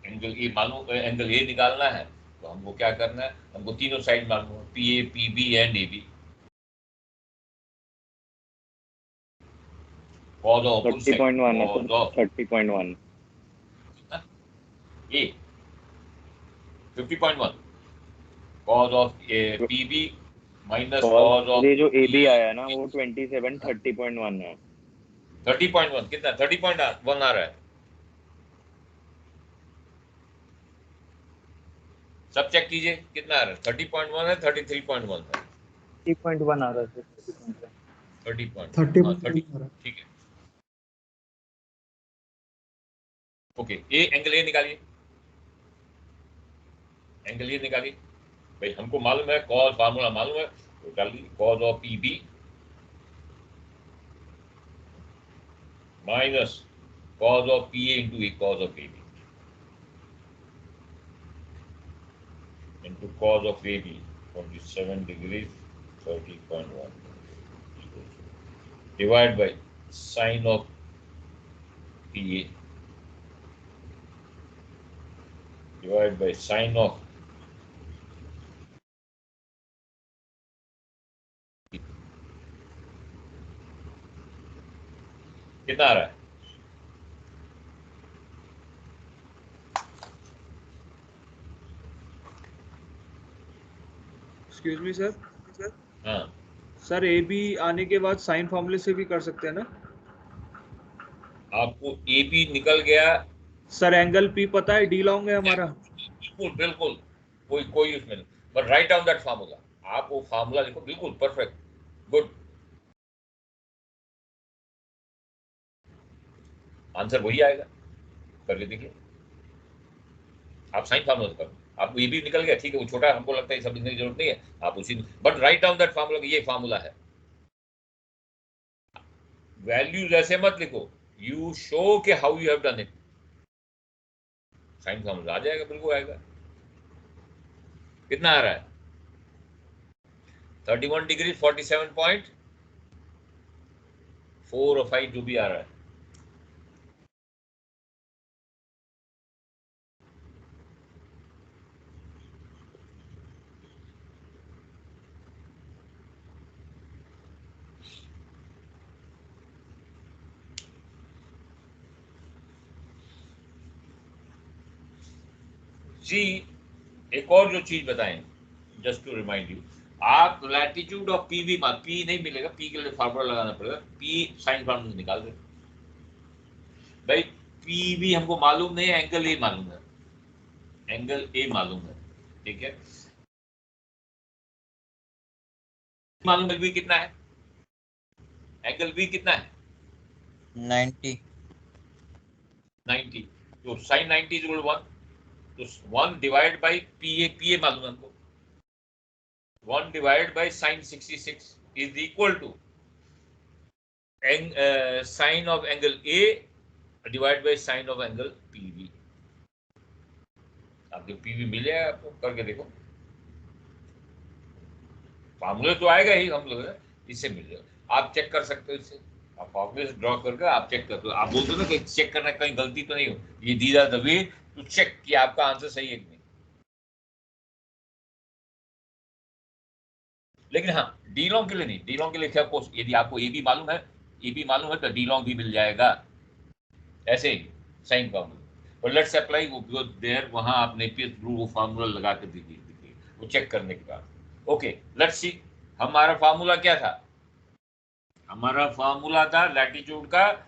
एंगल ए मालूम, एंगल ए निकालना है तो हमको क्या करना है, हमको तीनों साइड मालूम है, P A, P B and A B. Cos of 30.1 cos of 30.1 A 50.1 cos of P B minus cos of ये जो ए बी आया ना वो 27 30.1 है। 30.1 कितना? 30.1 आ रहा है। सब चेक कीजिए कितना आ रहा है। 30.1 है, 33.1 है, 3.1 आ रहा है, 30.1। 30.1 ठीक है। ओके, ए एंगल ए निकालिए, एंगल ए निकालिए भाई। हमको मालूम है कॉस, फार्मूला मालूम है तो डाल लीजिए, cos of P B minus cos of P A into A cos of A B into cos of A B 27 degree 30.1 divide by sine of P A divide by sine of कितना आ रहा है? Excuse me sir, हाँ, sir A B आने के बाद sign फॉर्मूले से भी कर सकते हैं ना? आपको ए बी निकल गया। सर एंगल पी पता है, डी लॉन्ग है हमारा। बिल्कुल बिल्कुल, कोई कोई उसमें नहीं, but write down that formula. आप वो फार्मूला लिखो, बिल्कुल परफेक्ट, गुड। आंसर वही आएगा, करके देखिए। आप साइन फार्मूला करो, आपको ये भी निकल गया, ठीक है। वो छोटा हमको लगता है सब लिखने की जरूरत नहीं है, आप उसी, but write down that formula, ये फार्मूला है। वैल्यूज ऐसे मत लिखो, यू शो के how you have done it. Sine formula आ जाएगा, बिल्कुल आएगा। कितना आ रहा है? 31 डिग्री 47.4 और 5 जो भी आ रहा है। जी, एक और जो चीज बताएं, जस्ट टू रिमाइंड यू, आप लैटिट्यूड ऑफ पी भी, पी नहीं मिलेगा, पी के लिए फार्मूला लगाना पड़ेगा, पी साइन फार्मूला निकाल दे भाई। पी भी हमको मालूम नहीं है, एंगल ए मालूम है, एंगल ए मालूम है, ठीक है। मालूम है भी कितना है, एंगल बी कितना है? 90। 90। तो साइन 90 इज इक्वल 1, तो 1 डिवाइड बाई पी ए मालूम है हमको, 1 divide by sine 66 is equal to sine of angle A divide by sine of angle P B. आपको पी बी मिल जाएगा, आपको करके देखो, फार्मूले तो आएगा ही हम लोग, इससे मिल जाएगा, आप चेक कर सकते हो इससे। आप फॉर्मूले ड्रॉ करके आप चेक करते हो, आप बोलते हो ना कि चेक करना कहीं गलती तो नहीं हो, ये these are the way to check कि आपका आंसर सही है कि नहीं। लेकिन हाँ डी लॉन्ग के लिए नहीं, डी लॉन्ग के लिए क्या कोर्स, यदि आपको ए बी मालूम है, ए बी मालूम है तो डी लॉन्ग भी मिल जाएगा, ऐसे ही साइन फार्मूला। और लेट्स अप्लाई वो देयर, वहां आप नेपियर रूल वो फार्मूला लगा कर दीजिए वो चेक करने के बाद। ओके लेट्स सी, हमारा फार्मूला क्या था, हमारा फार्मूला था लैटिट्यूड का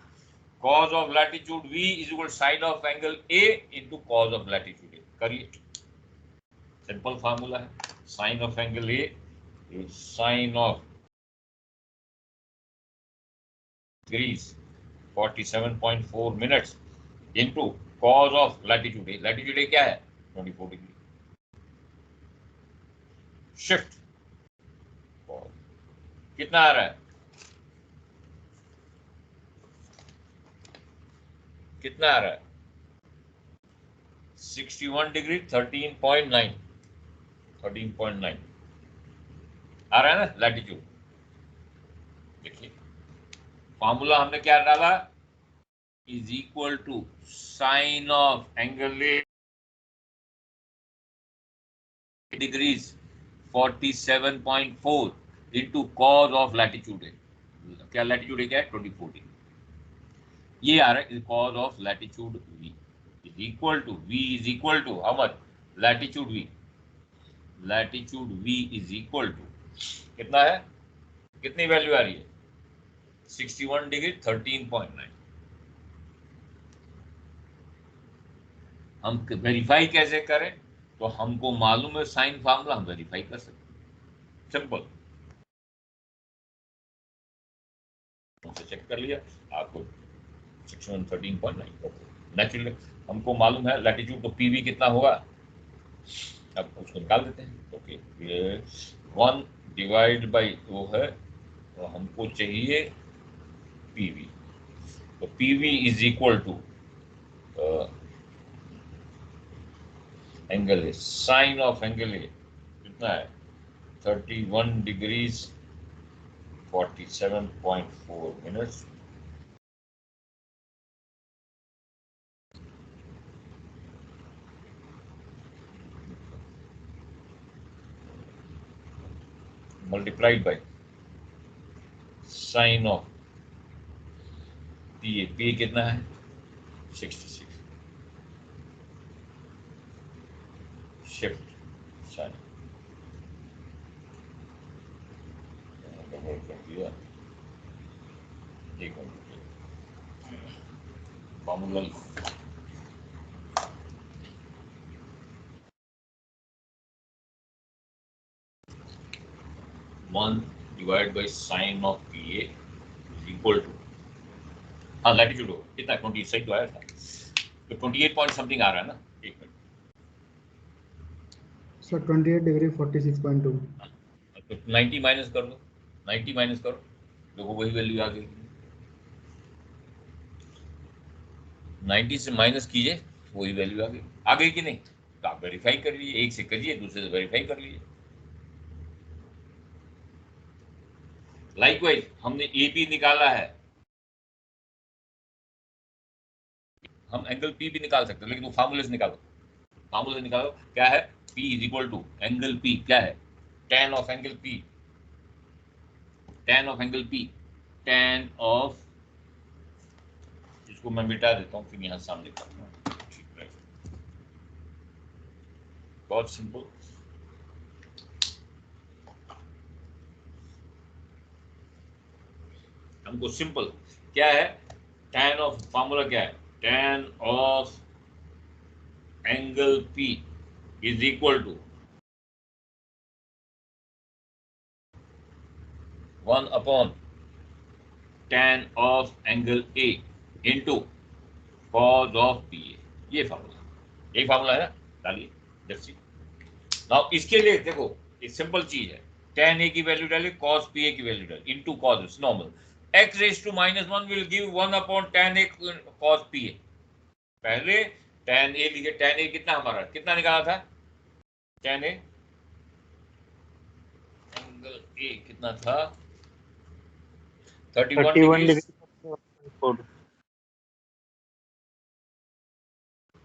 cos of latitude v is equal sine of angle a into cos of latitude a। करिए, सिंपल फार्मूला है, sine of angle a is sine of degrees 47.4 minutes into cos of latitude a। Latitude a क्या है 24 degree. Shift कितना आ रहा है, कितना आ रहा है 61 डिग्री 13.9 आ रहा है ना लैटिट्यूड। देखिए फॉर्मूला हमने क्या डाला, is equal to sine of angle A degrees 47.4 into cos of latitude A. क्या लैटिट्यूड ए क्या है 24 डिग्री, ये आ रहा है cos of latitude v is equal to v is equal to how much, latitude v, latitude v is equal to कितना है, कितनी वैल्यू आ रही है 61 डिग्री 13.9। हम वेरीफाई कैसे करें, तो हमको मालूम है साइन फार्मूला, हम वेरीफाई कर सकते हैं, सिंपल चेक कर लिया आपको 13.9। नेचुरली हमको मालूम है लैटिट्यूड तो पीवी कितना होगा, अब उसको निकाल देते हैं। ओके ये 1 डिवाइड बाई वो है, तो हमको चाहिए पीवी, तो PV is equal to angle A, sine of angle A कितना है 31 degrees 47.4 minutes multiplied by sin of PA, PA कितना है 66, शिफ्ट साइन कर दिया, एक formula 1 divide by sine of PA is equal to, हाँ लैटिट्यूड हो कितना 20 सही तो आया था, तो 28 पॉइंट समथिंग आ रहा है ना, एक मिनट सर 28 डिग्री 46.2, तो 90 माइनस कर दो, 90 माइनस करो, देखो वही वैल्यू आ गई, 90 से माइनस कीजिए वही वैल्यू आ गई कि नहीं, तो आप वेरीफाई कर लीजिए, एक से करिए दूसरे से वेरीफाई कर लीजिए। लाइकवाइज हमने ए पी निकाला है, हम एंगल पी भी निकाल सकते हैं, लेकिन वो फार्मूले से निकालो, फार्मूले से निकालो क्या है, P is equal to angle P क्या है, tan of angle P, tan of angle P, tan of, इसको मैं मिटा देता हूँ फिर यहाँ सामने करना, बहुत सिंपल, हमको सिंपल क्या है, tan ऑफ, फार्मूला क्या है, tan of angle P is equal to 1 upon tan of angle A into cos of PA, ये फार्मूला, यही फार्मूला है ना, डालिए जैसे। नाउ इसके लिए देखो ये सिंपल चीज है, tan A की वैल्यू डालिए, cos PA की वैल्यू डालिए into cos normal, x raise to -1 will give 1 upon tan A cos PA। पहले tan A लीजिए, tan A कितना हमारा कितना निकाला था, tan A एंगल A कितना था 31 डिग्री 34.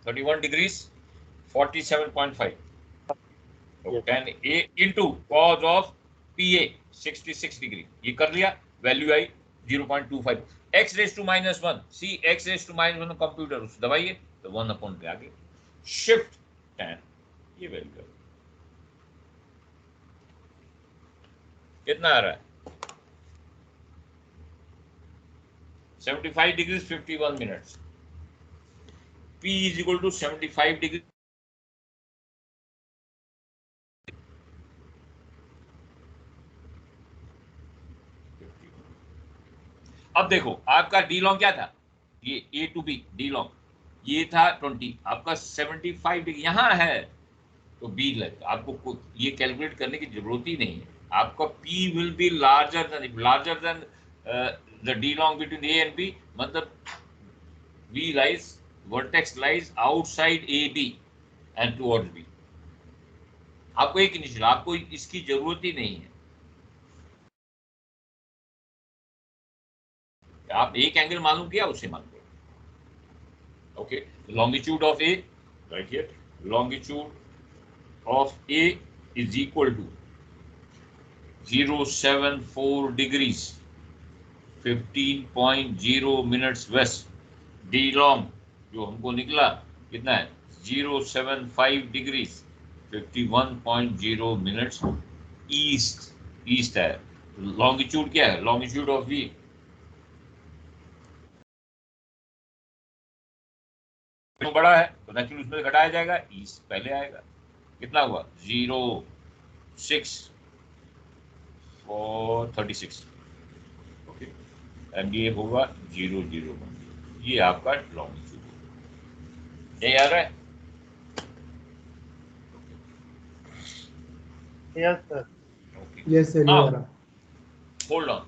31 degrees 47.5. तो Yes. tan A into cos of PA 66 degree, ये कर लिया, वैल्यू आई 0.25. x raise to -1, see x raise to -1 computer उस दबाइए तो 1 अपॉन पे आ गया, शिफ्ट tan, ये वैल्यू कितना आ रहा है 75 degree 51 minutes. P is equal to 75 degree. अब देखो आपका डी लॉन्ग क्या था, ये A to B D long, ये था 20, आपका 75 डिग्री यहाँ है, तो B लग, आपको ये कैलकुलेट करने की जरूरत ही नहीं है. आपका P will be larger than the D long between A and B, मतलब B lies, vertex lies outside AB and towards B. आपको एक इनिशियल, आपको इसकी जरूरत ही नहीं है. आप एक एंगल मालूम किया, उससे मालूम किया. Okay, longitude of A right here, longitude of A is equal to 074 degrees 15.0 minutes west. D long जो हमको निकला कितना है 075 डिग्रीज 51.0 मिनट्स ईस्ट है. लॉन्गिट्यूड क्या है, लॉन्गिट्यूड ऑफ वी जो बड़ा है तो नेचुरली उसमें घटाया जाएगा, ईस्ट पहले आएगा. कितना हुआ 0.6 ओके, एंड ये होगा 0.01. ये आपका लॉन्गिट्यूड ये आ रहा है. Yes, sir. Okay. Yes, sir. Now, You are. hold on.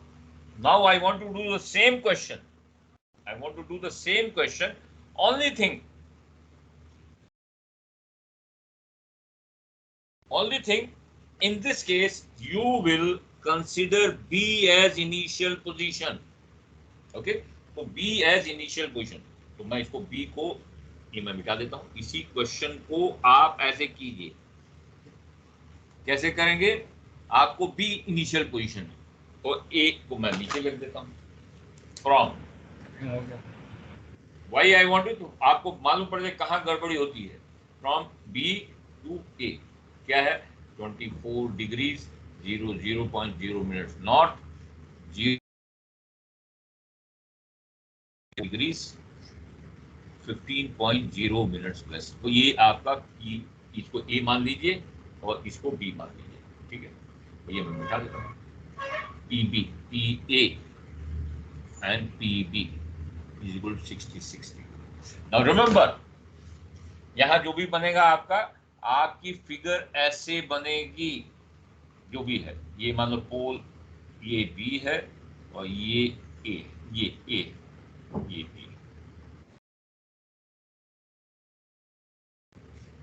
Now I want to do the same question. Only thing, in this case, you will consider B as initial position. Okay? तो B as initial position. तो मैं इसको B को ये मैं मिटा देता हूँ. इसी क्वेश्चन को आप ऐसे कीजिए. कैसे करेंगे, आपको B इनिशियल पोजीशन है और A को मैं नीचे लिख देता हूँ. From Y I want to, आपको मालूम पड़ जाए कहाँ गड़बड़ी होती है. फ्रॉम B टू A क्या है 24 degrees 0.0 minutes, not 0 degrees 15.0 minutes plus. तो ये आपका इसको A मान लीजिए और इसको B मान लीजिए. ठीक है, तो ये मैं मिटा देता हूँ. PB PA and PB is equal to 66 degree. Now remember, यहाँ जो भी बनेगा आपकी फिगर ऐसे बनेगी. जो भी है ये मान लो पोल, ये B है और ये A, ये A, ये B.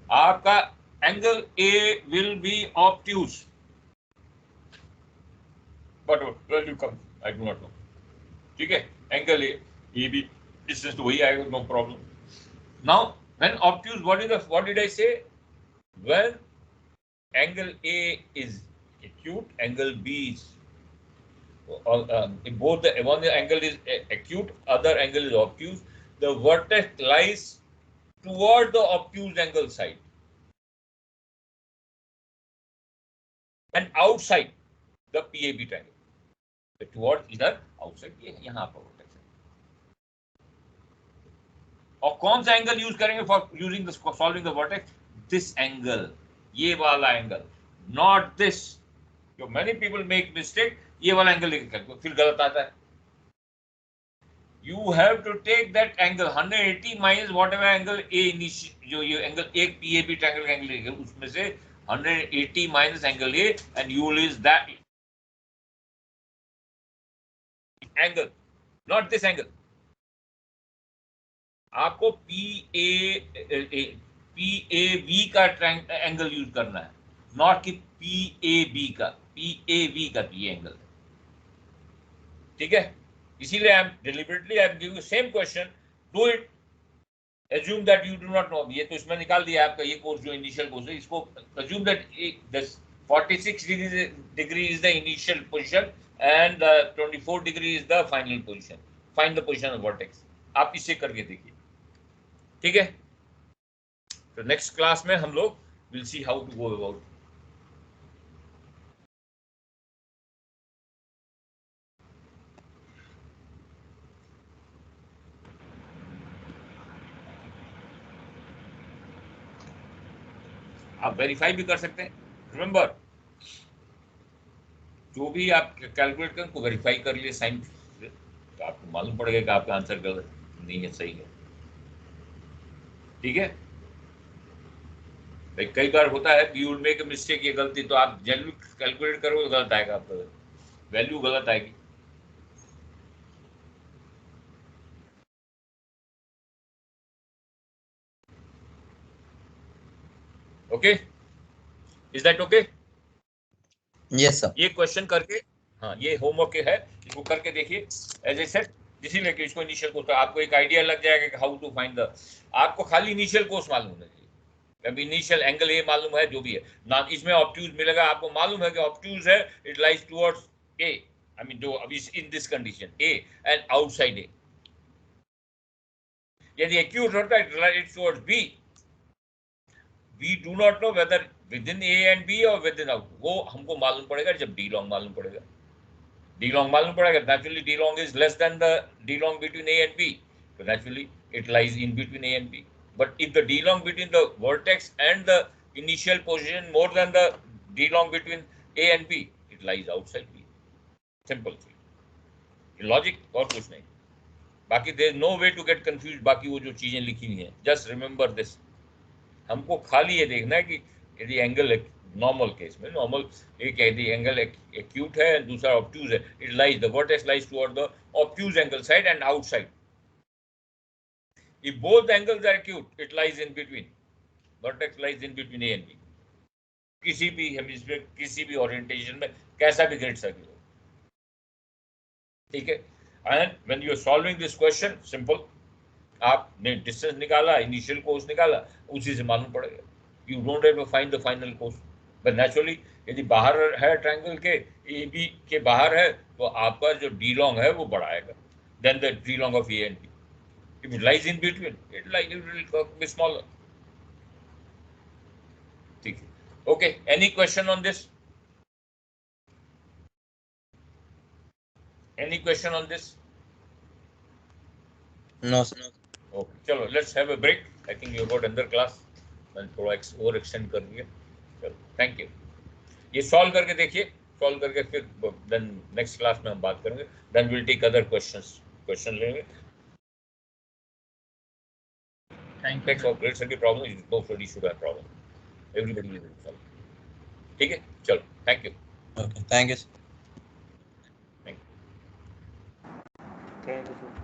आपका angle A will be obtuse, but where you come I do not know. ठीक है, एंगल A B डिस्टेंस तो वही आएगा, no problem. Now when obtuse, what did I say? When angle A is acute, angle B is both the one angle is acute, other angle is obtuse. The vertex lies toward the obtuse angle side and outside the PAB triangle. Toward इधर outside, ये यहाँ पर vertex है. और कौन सा angle use करेंगे for using solving the vertex? This angle, ये वाला एंगल, नॉट दिस. जो मेनी पीपल मेक मिस्टेक, ये वाला एंगल लेकर करके फिर गलत आता है. You have to take that angle 180 minus whatever angle A initial, जो ये एंगल एक पीएबी ट्रायंगल का एंगल लेंगे उसमें से 180 minus angle A and you will use that angle, not this angle. आपको PAV का एंगल यूज करना है, नॉट कि PAB का. PAV का ये एंगल, ठीक है. इसीलिए I am deliberately I am giving same question, do it, assume that you do not know. ये तो इसमें निकाल दिया आपका ये कोर्स जो इनिशियल कोर्स है, इसको assume that this 46 degree is the initial position and the 24 degree is the final position. Find the position of vertex. आप इसे करके देखिए, ठीक है? तो नेक्स्ट क्लास में हम लोग will see how to go about. आप वेरीफाई भी कर सकते हैं. रिमेंबर, जो भी आप कैलकुलेट करें उनको वेरीफाई कर लिए साइन, तो आपको मालूम पड़ेगा कि आपका आंसर गलत नहीं है, सही है. ठीक है? कई बार होता है कि you will make a mistake, ये गलती, तो आप वैल्यू कैलकुलेट करोगे गलत आएगा, आपका वैल्यू गलत आएगी. Okay, is that okay? Yes sir. ये क्वेश्चन करके, हाँ ये होमवर्क है, इसको करके देखिए. एज ए सेट, इसीलिए कि इसको इनिशियल कोर्स, आपको एक आइडिया लग जाएगा कि हाउ टू फाइंड द, आपको खाली इनिशियल कोर्स मालूम होना चाहिए. अब इनिशियल एंगल ए मालूम है, जो भी है ना, इसमें ऑब्ट्यूज मिलेगा, आपको मालूम है कि ऑब्ट्यूज है, it lies towards A, I mean जो अभी in this condition A and outside A. यदि एक्यूट होता है it lies towards B. We do not know whether within A and B और विद इन आउट, वो हमको मालूम पड़ेगा जब डी लॉन्ग मालूम पड़ेगा. डी लॉन्ग मालूम पड़ेगा, naturally D long is less than the D long between A and B, तो naturally it lies in between A and B. But if the d long between the vertex and the initial position more than the d long between A and B, it lies outside B. Simple thing. Logic और कुछ नहीं. बाकी there is no way to get confused. बाकी वो जो चीजें लिखी हुई हैं, just remember this. हमको खाली ये देखना है कि यदि एंगल नॉर्मल केस में, नॉर्मल एक यदि एंगल एक्यूट है दूसरा ऑब्ट्यूज है, it lies the vertex lies toward the obtuse angle side and outside. If both angles are acute, it lies in between. Vertex lies in between A and B. किसी भी hemisphere, किसी भी orientation में कैसा भी grid circle हो, ठीक है? And when you are solving this question, simple, आपने डिस्टेंस निकाला, इनिशियल कोर्स निकाला, उसी से मालूम पड़ेगा. You don't have to find the final course. But naturally यदि बाहर है ट्रायंगल के, ए बी के बाहर है, तो आपका जो डी लॉन्ग है वो बढ़ाएगा then the D long of A and B. If it lies in between, it will be smaller. Okay. Any question on this? Any question on this? No sir. Okay. चलो, let's have a break. I think you got another class. मैंने थोड़ा और extend कर दिया. चलो, thank you. ये solve करके देखिए. Solve करके फिर then next class में हम बात करेंगे. Then we'll take other questions. Question लेंगे. Thanks for great study problem. Nobody should have problem. Everybody will solve. ठीक है, चलो, thank you. Okay, thank you sir. Thank you, sir.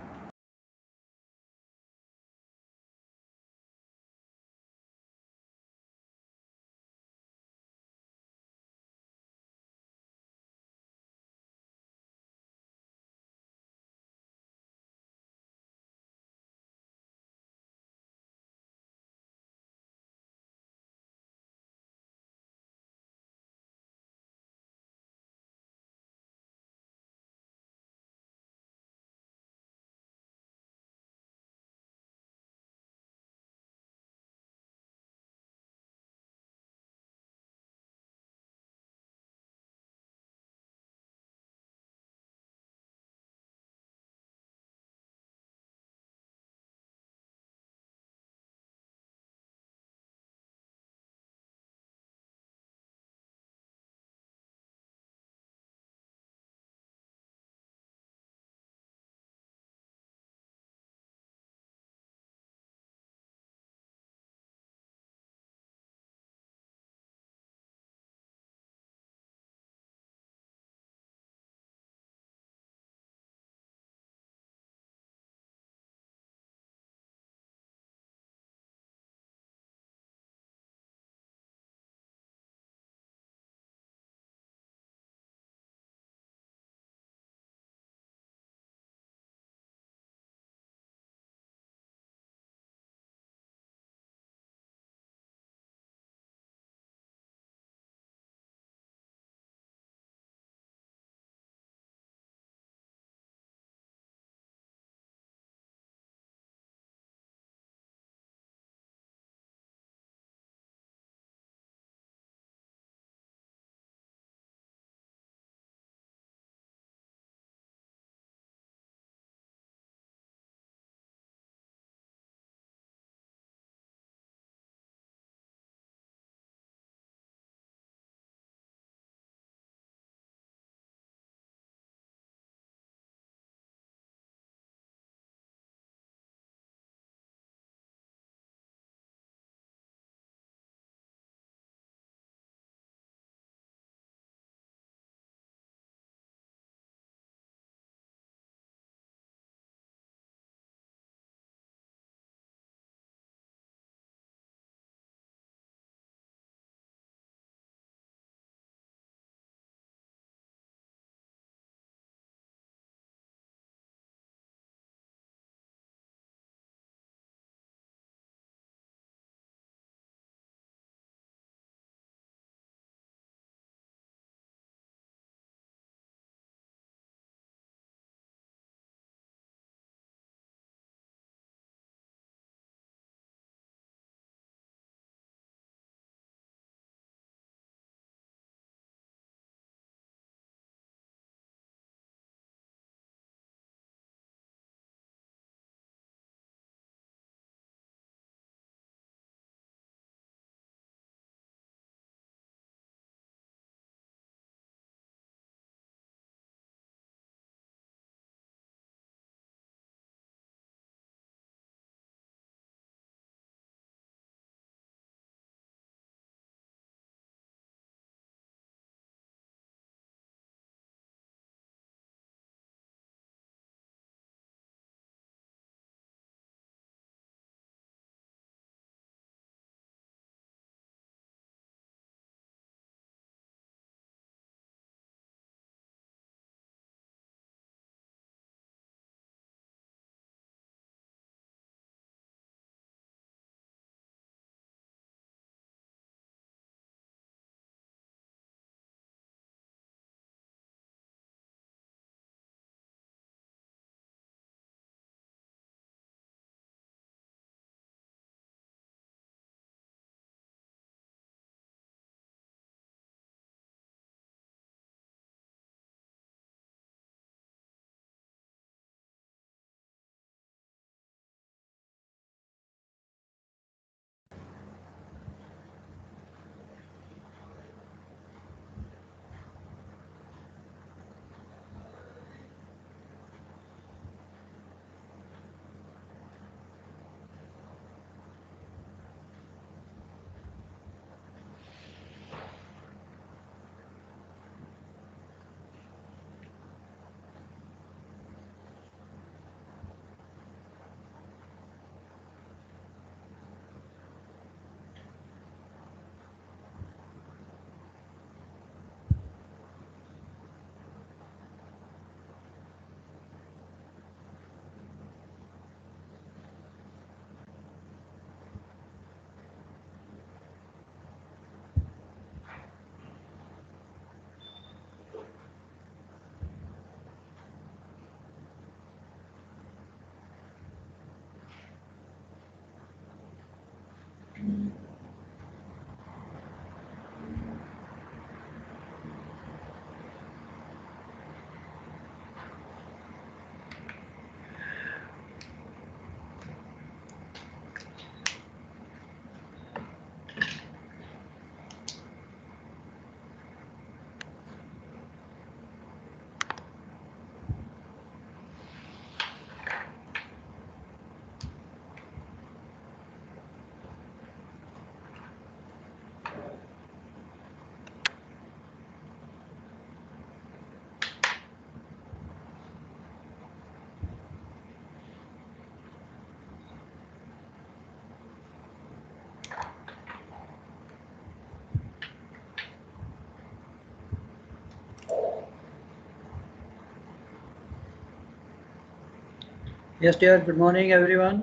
Yes, dear. Good morning, everyone.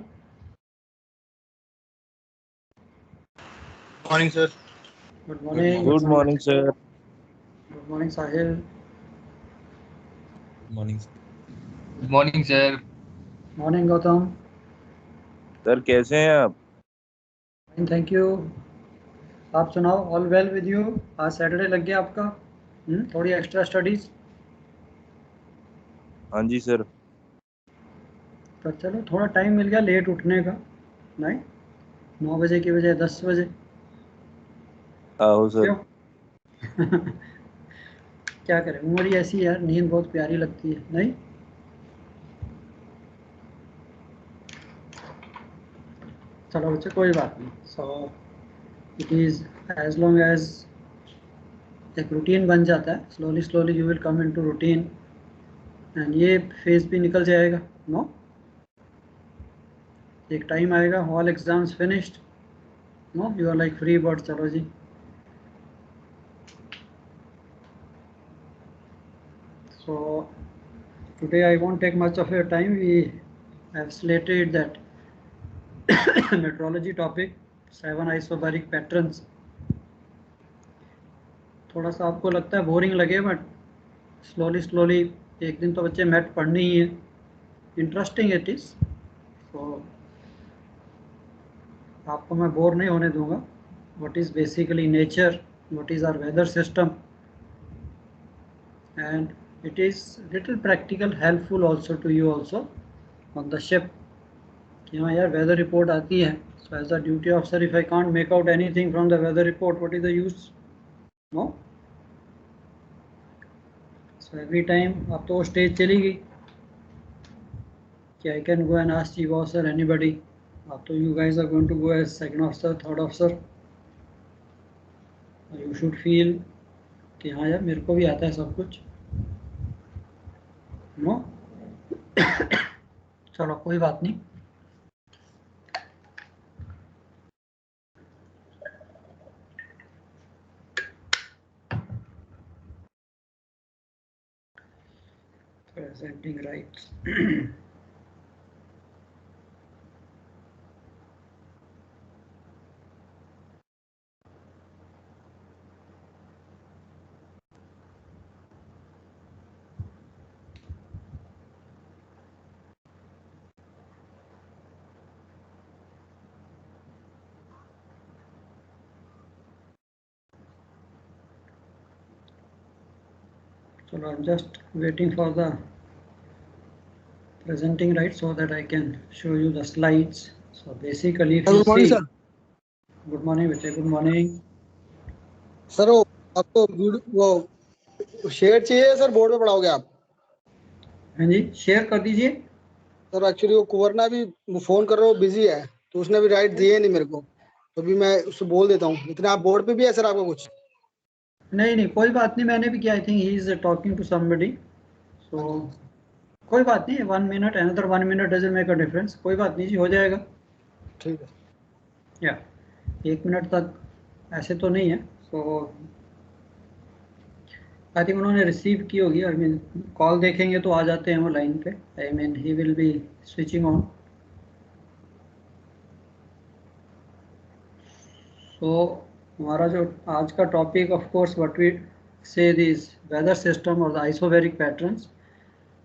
Morning, sir. Good morning. Good morning, sir. Good morning, Sahil. morning. Good morning, sir. Morning, Gautam. Sir कैसे हैं आप? Fine, thank you. आप सुनाओ, all well with you? आज Saturday लग गया आपका? थोड़ी एक्स्ट्रा स्टडीज? हाँ जी सर. तो चलो थोड़ा टाइम मिल गया लेट उठने का, नहीं? 9 बजे की बजाय 10 बजे. आओ सर. क्यों? क्या करें, उम्र ही ऐसी है यार, नींद बहुत प्यारी लगती है, नहीं? चलो बच्चे कोई बात नहीं. So it is as long as एक रूटीन बन जाता है, slowly slowly you will come into routine and ये फेज भी निकल जाएगा. नो, एक टाइम आएगा, all exams finished, no you are like free bird. चलो जी. So today I won't take much of your time. We have slated that metrology topic, 7 isobaric patterns. थोड़ा सा आपको लगता है बोरिंग लगे, बट स्लोली एक दिन तो बच्चे मैथ पढ़नी ही है. Interesting it is. तो आपको मैं बोर नहीं होने दूंगा. What is basically nature, what is our weather system, and it is little practical helpful also to you also on the ship. कि हाँ यार weather report आती है, so as a duty officer if I can't make out anything from the weather report, what is the use? No. So every time अब तो stage चली गई कि I can go and ask chief officer anybody. अब तो you guys are going to go as second officer, third officer. You should feel कि हाँ यार मेरे को भी आता है सब कुछ. नो. चलो कोई बात नहीं. Presenting rights. So I'm just waiting for the presenting right so that I can show you the slides. So basically if you good morning, see, sir. Good morning बेटे, good morning. सर वो आपको वो share चाहिए sir, board पे पढ़ाओगे आप? हाँ जी, share कर दीजिए. सर एक्चुअली वो कुंवर भी फोन कर रहा हो, बिजी है, तो उसने भी राइट दिए नहीं मेरे को, तो भी मैं उससे बोल देता हूँ. इतने आप बोर्ड पे भी है सर आपको कुछ? नहीं कोई बात नहीं, मैंने भी किया. I think he is talking to somebody. So कोई बात नहीं. 1 minute, another 1 minute doesn't make a difference. कोई बात नहीं जी, हो जाएगा. ठीक है. या 1 मिनट तक ऐसे तो नहीं है. सो आई थिंक उन्होंने रिसीव की होगी. आई मीन कॉल देखेंगे तो आ जाते हैं वो लाइन पे. I mean he will be switching on. So हमारा जो आज का topic, of course what we say this weather system और the isobaric patterns.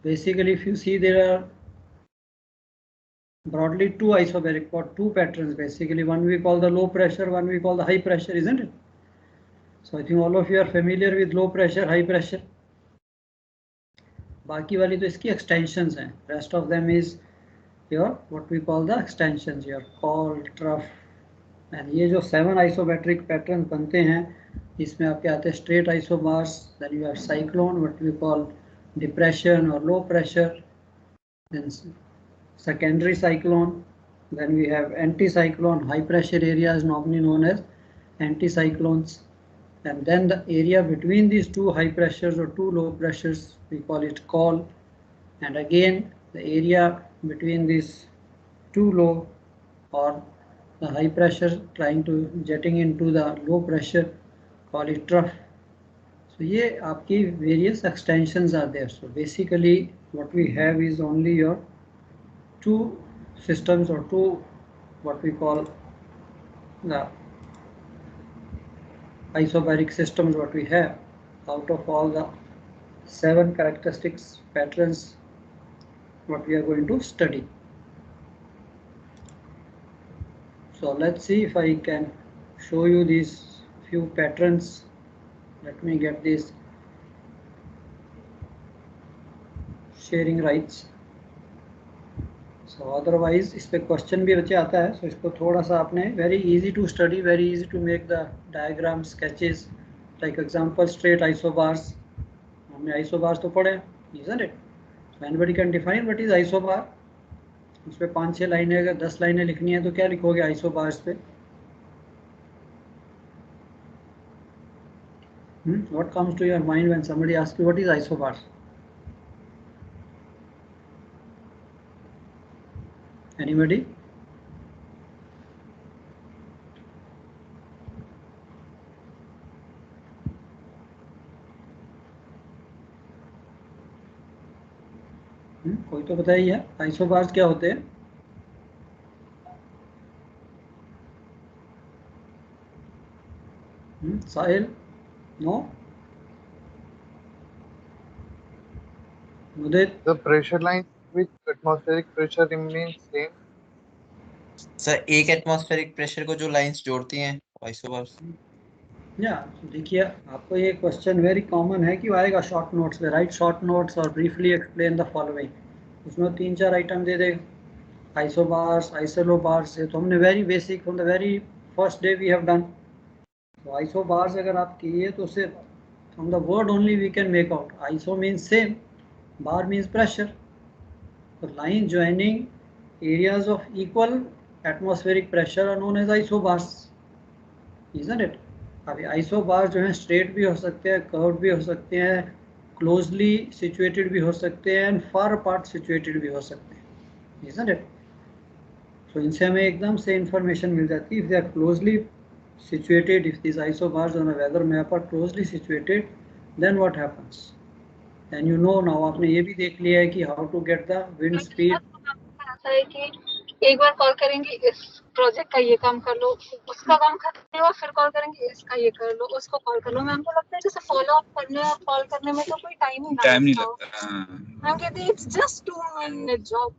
Basically if you see there are broadly two isobaric, or two patterns basically. One we call the low pressure, one we call the high pressure, isn't it? So I think all of you are familiar with low pressure, high pressure. बाकी वाली तो इसकी extensions हैं. Rest of them is your what we call the extensions, your call, trough. And ये जो 7 isometric patterns बनते हैं, इसमें आपके आते हैं straight isobars, then you have cyclone, what we call depression or low pressure, then secondary cyclone, then we have anticyclone. High pressure area is normally known as anticyclones, and then the area between these two high pressures or two low pressures, we call it call, and again the area between these two low or the high pressure trying to jetting into the low pressure, call it trough. So ये आपकी various extensions are there. So basically what we have is only your two systems or two what we call the isobaric systems what we have out of all the 7 characteristics patterns what we are going to study. So let's see if I can show you these few patterns. Let me get this sharing rights. So otherwise इस पे question भी बच्चे आता है, so इसको थोड़ा सा आपने very easy to study, very easy to make the diagram sketches, like example straight isobars. हमने isobars तो पढ़े, isn't it? So anybody can define what is isobar. उस पे 5-6 लाइनें, अगर 10 लाइनें लिखनी है तो क्या लिखोगे isobars पे? What comes to your mind when somebody asks you what is isobars? Anybody? कोई तो बताइए आइसोबार्स क्या होते हैं? Sahil? No? Mudit? The pressure line with atmospheric pressure remains same. Sir एक एटमॉस्फेरिक प्रेशर को जो लाइंस जोड़ती हैं आइसोबार्स। या देखिए आपको ये क्वेश्चन वेरी कॉमन है कि आएगा शॉर्ट नोट्स में, राइट शॉर्ट नोट्स और ब्रीफली एक्सप्लेन द फॉलोइंग। उसमें 3-4 आइटम दे दे, आइसोबार्स, आइसोलोबार्स, ये तो हमने very basic from the very first day we have done. तो आइसोबार्स अगर आप किए तो सिर्फ from the word only we can make out, iso means same, bar means pressure. तो line joining areas of equal atmospheric pressure are known as isobars, isn't it? अभी isobar जो है स्ट्रेट भी हो सकते हैं, कर्व भी हो सकते हैं, क्लोजली सिचुएटेड भी हो सकते हैं एंड फार अपार्ट सिचुएटेड भी हो सकते हैं, इजंट इट? तो इनसे हमें एकदम से इंफॉर्मेशन मिल जाती है। If they are closely situated, if these isobars on a weather map are closely situated, then what happens? And you know now, आपने ये भी देख लिया है कि how to get the wind speed. ऐसा है कि एक बार कॉल करेंगे इस प्रोजेक्ट का ये काम कर लो, उसका काम करने और फिर कॉल करेंगे इसका ये कर लो, उसको कॉल कर लो। मैम को लगता है जैसे फॉलो अप करने और कॉल करने में तो कोई टाइम नहीं लगता। मैम कहती है it's just 2 minute job.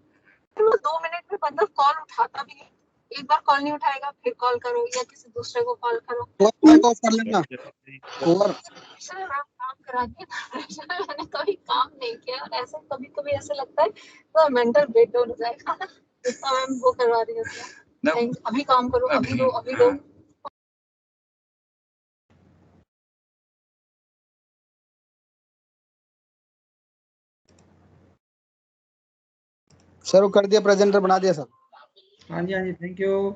2 minute में बंदा कॉल उठाता भी है, एक बार कॉल नहीं उठाएगा फिर कॉल करो या किसी दूसरे को कॉल करो। माइक ऑफ कर लेना। ओवर सर आप काम करा दिए, मैंने कभी काम नहीं किया और ऐसे कभी कभी ऐसे लगता है तो मेंटल ब्रेकडाउन हो जाएगा। मैम वो करवा रही होती है, अभी काम करो, अभी दो, अभी दो। सर वो कर दिया, प्रेजेंटर बना दिया सर। हाँ जी, थैंक यू।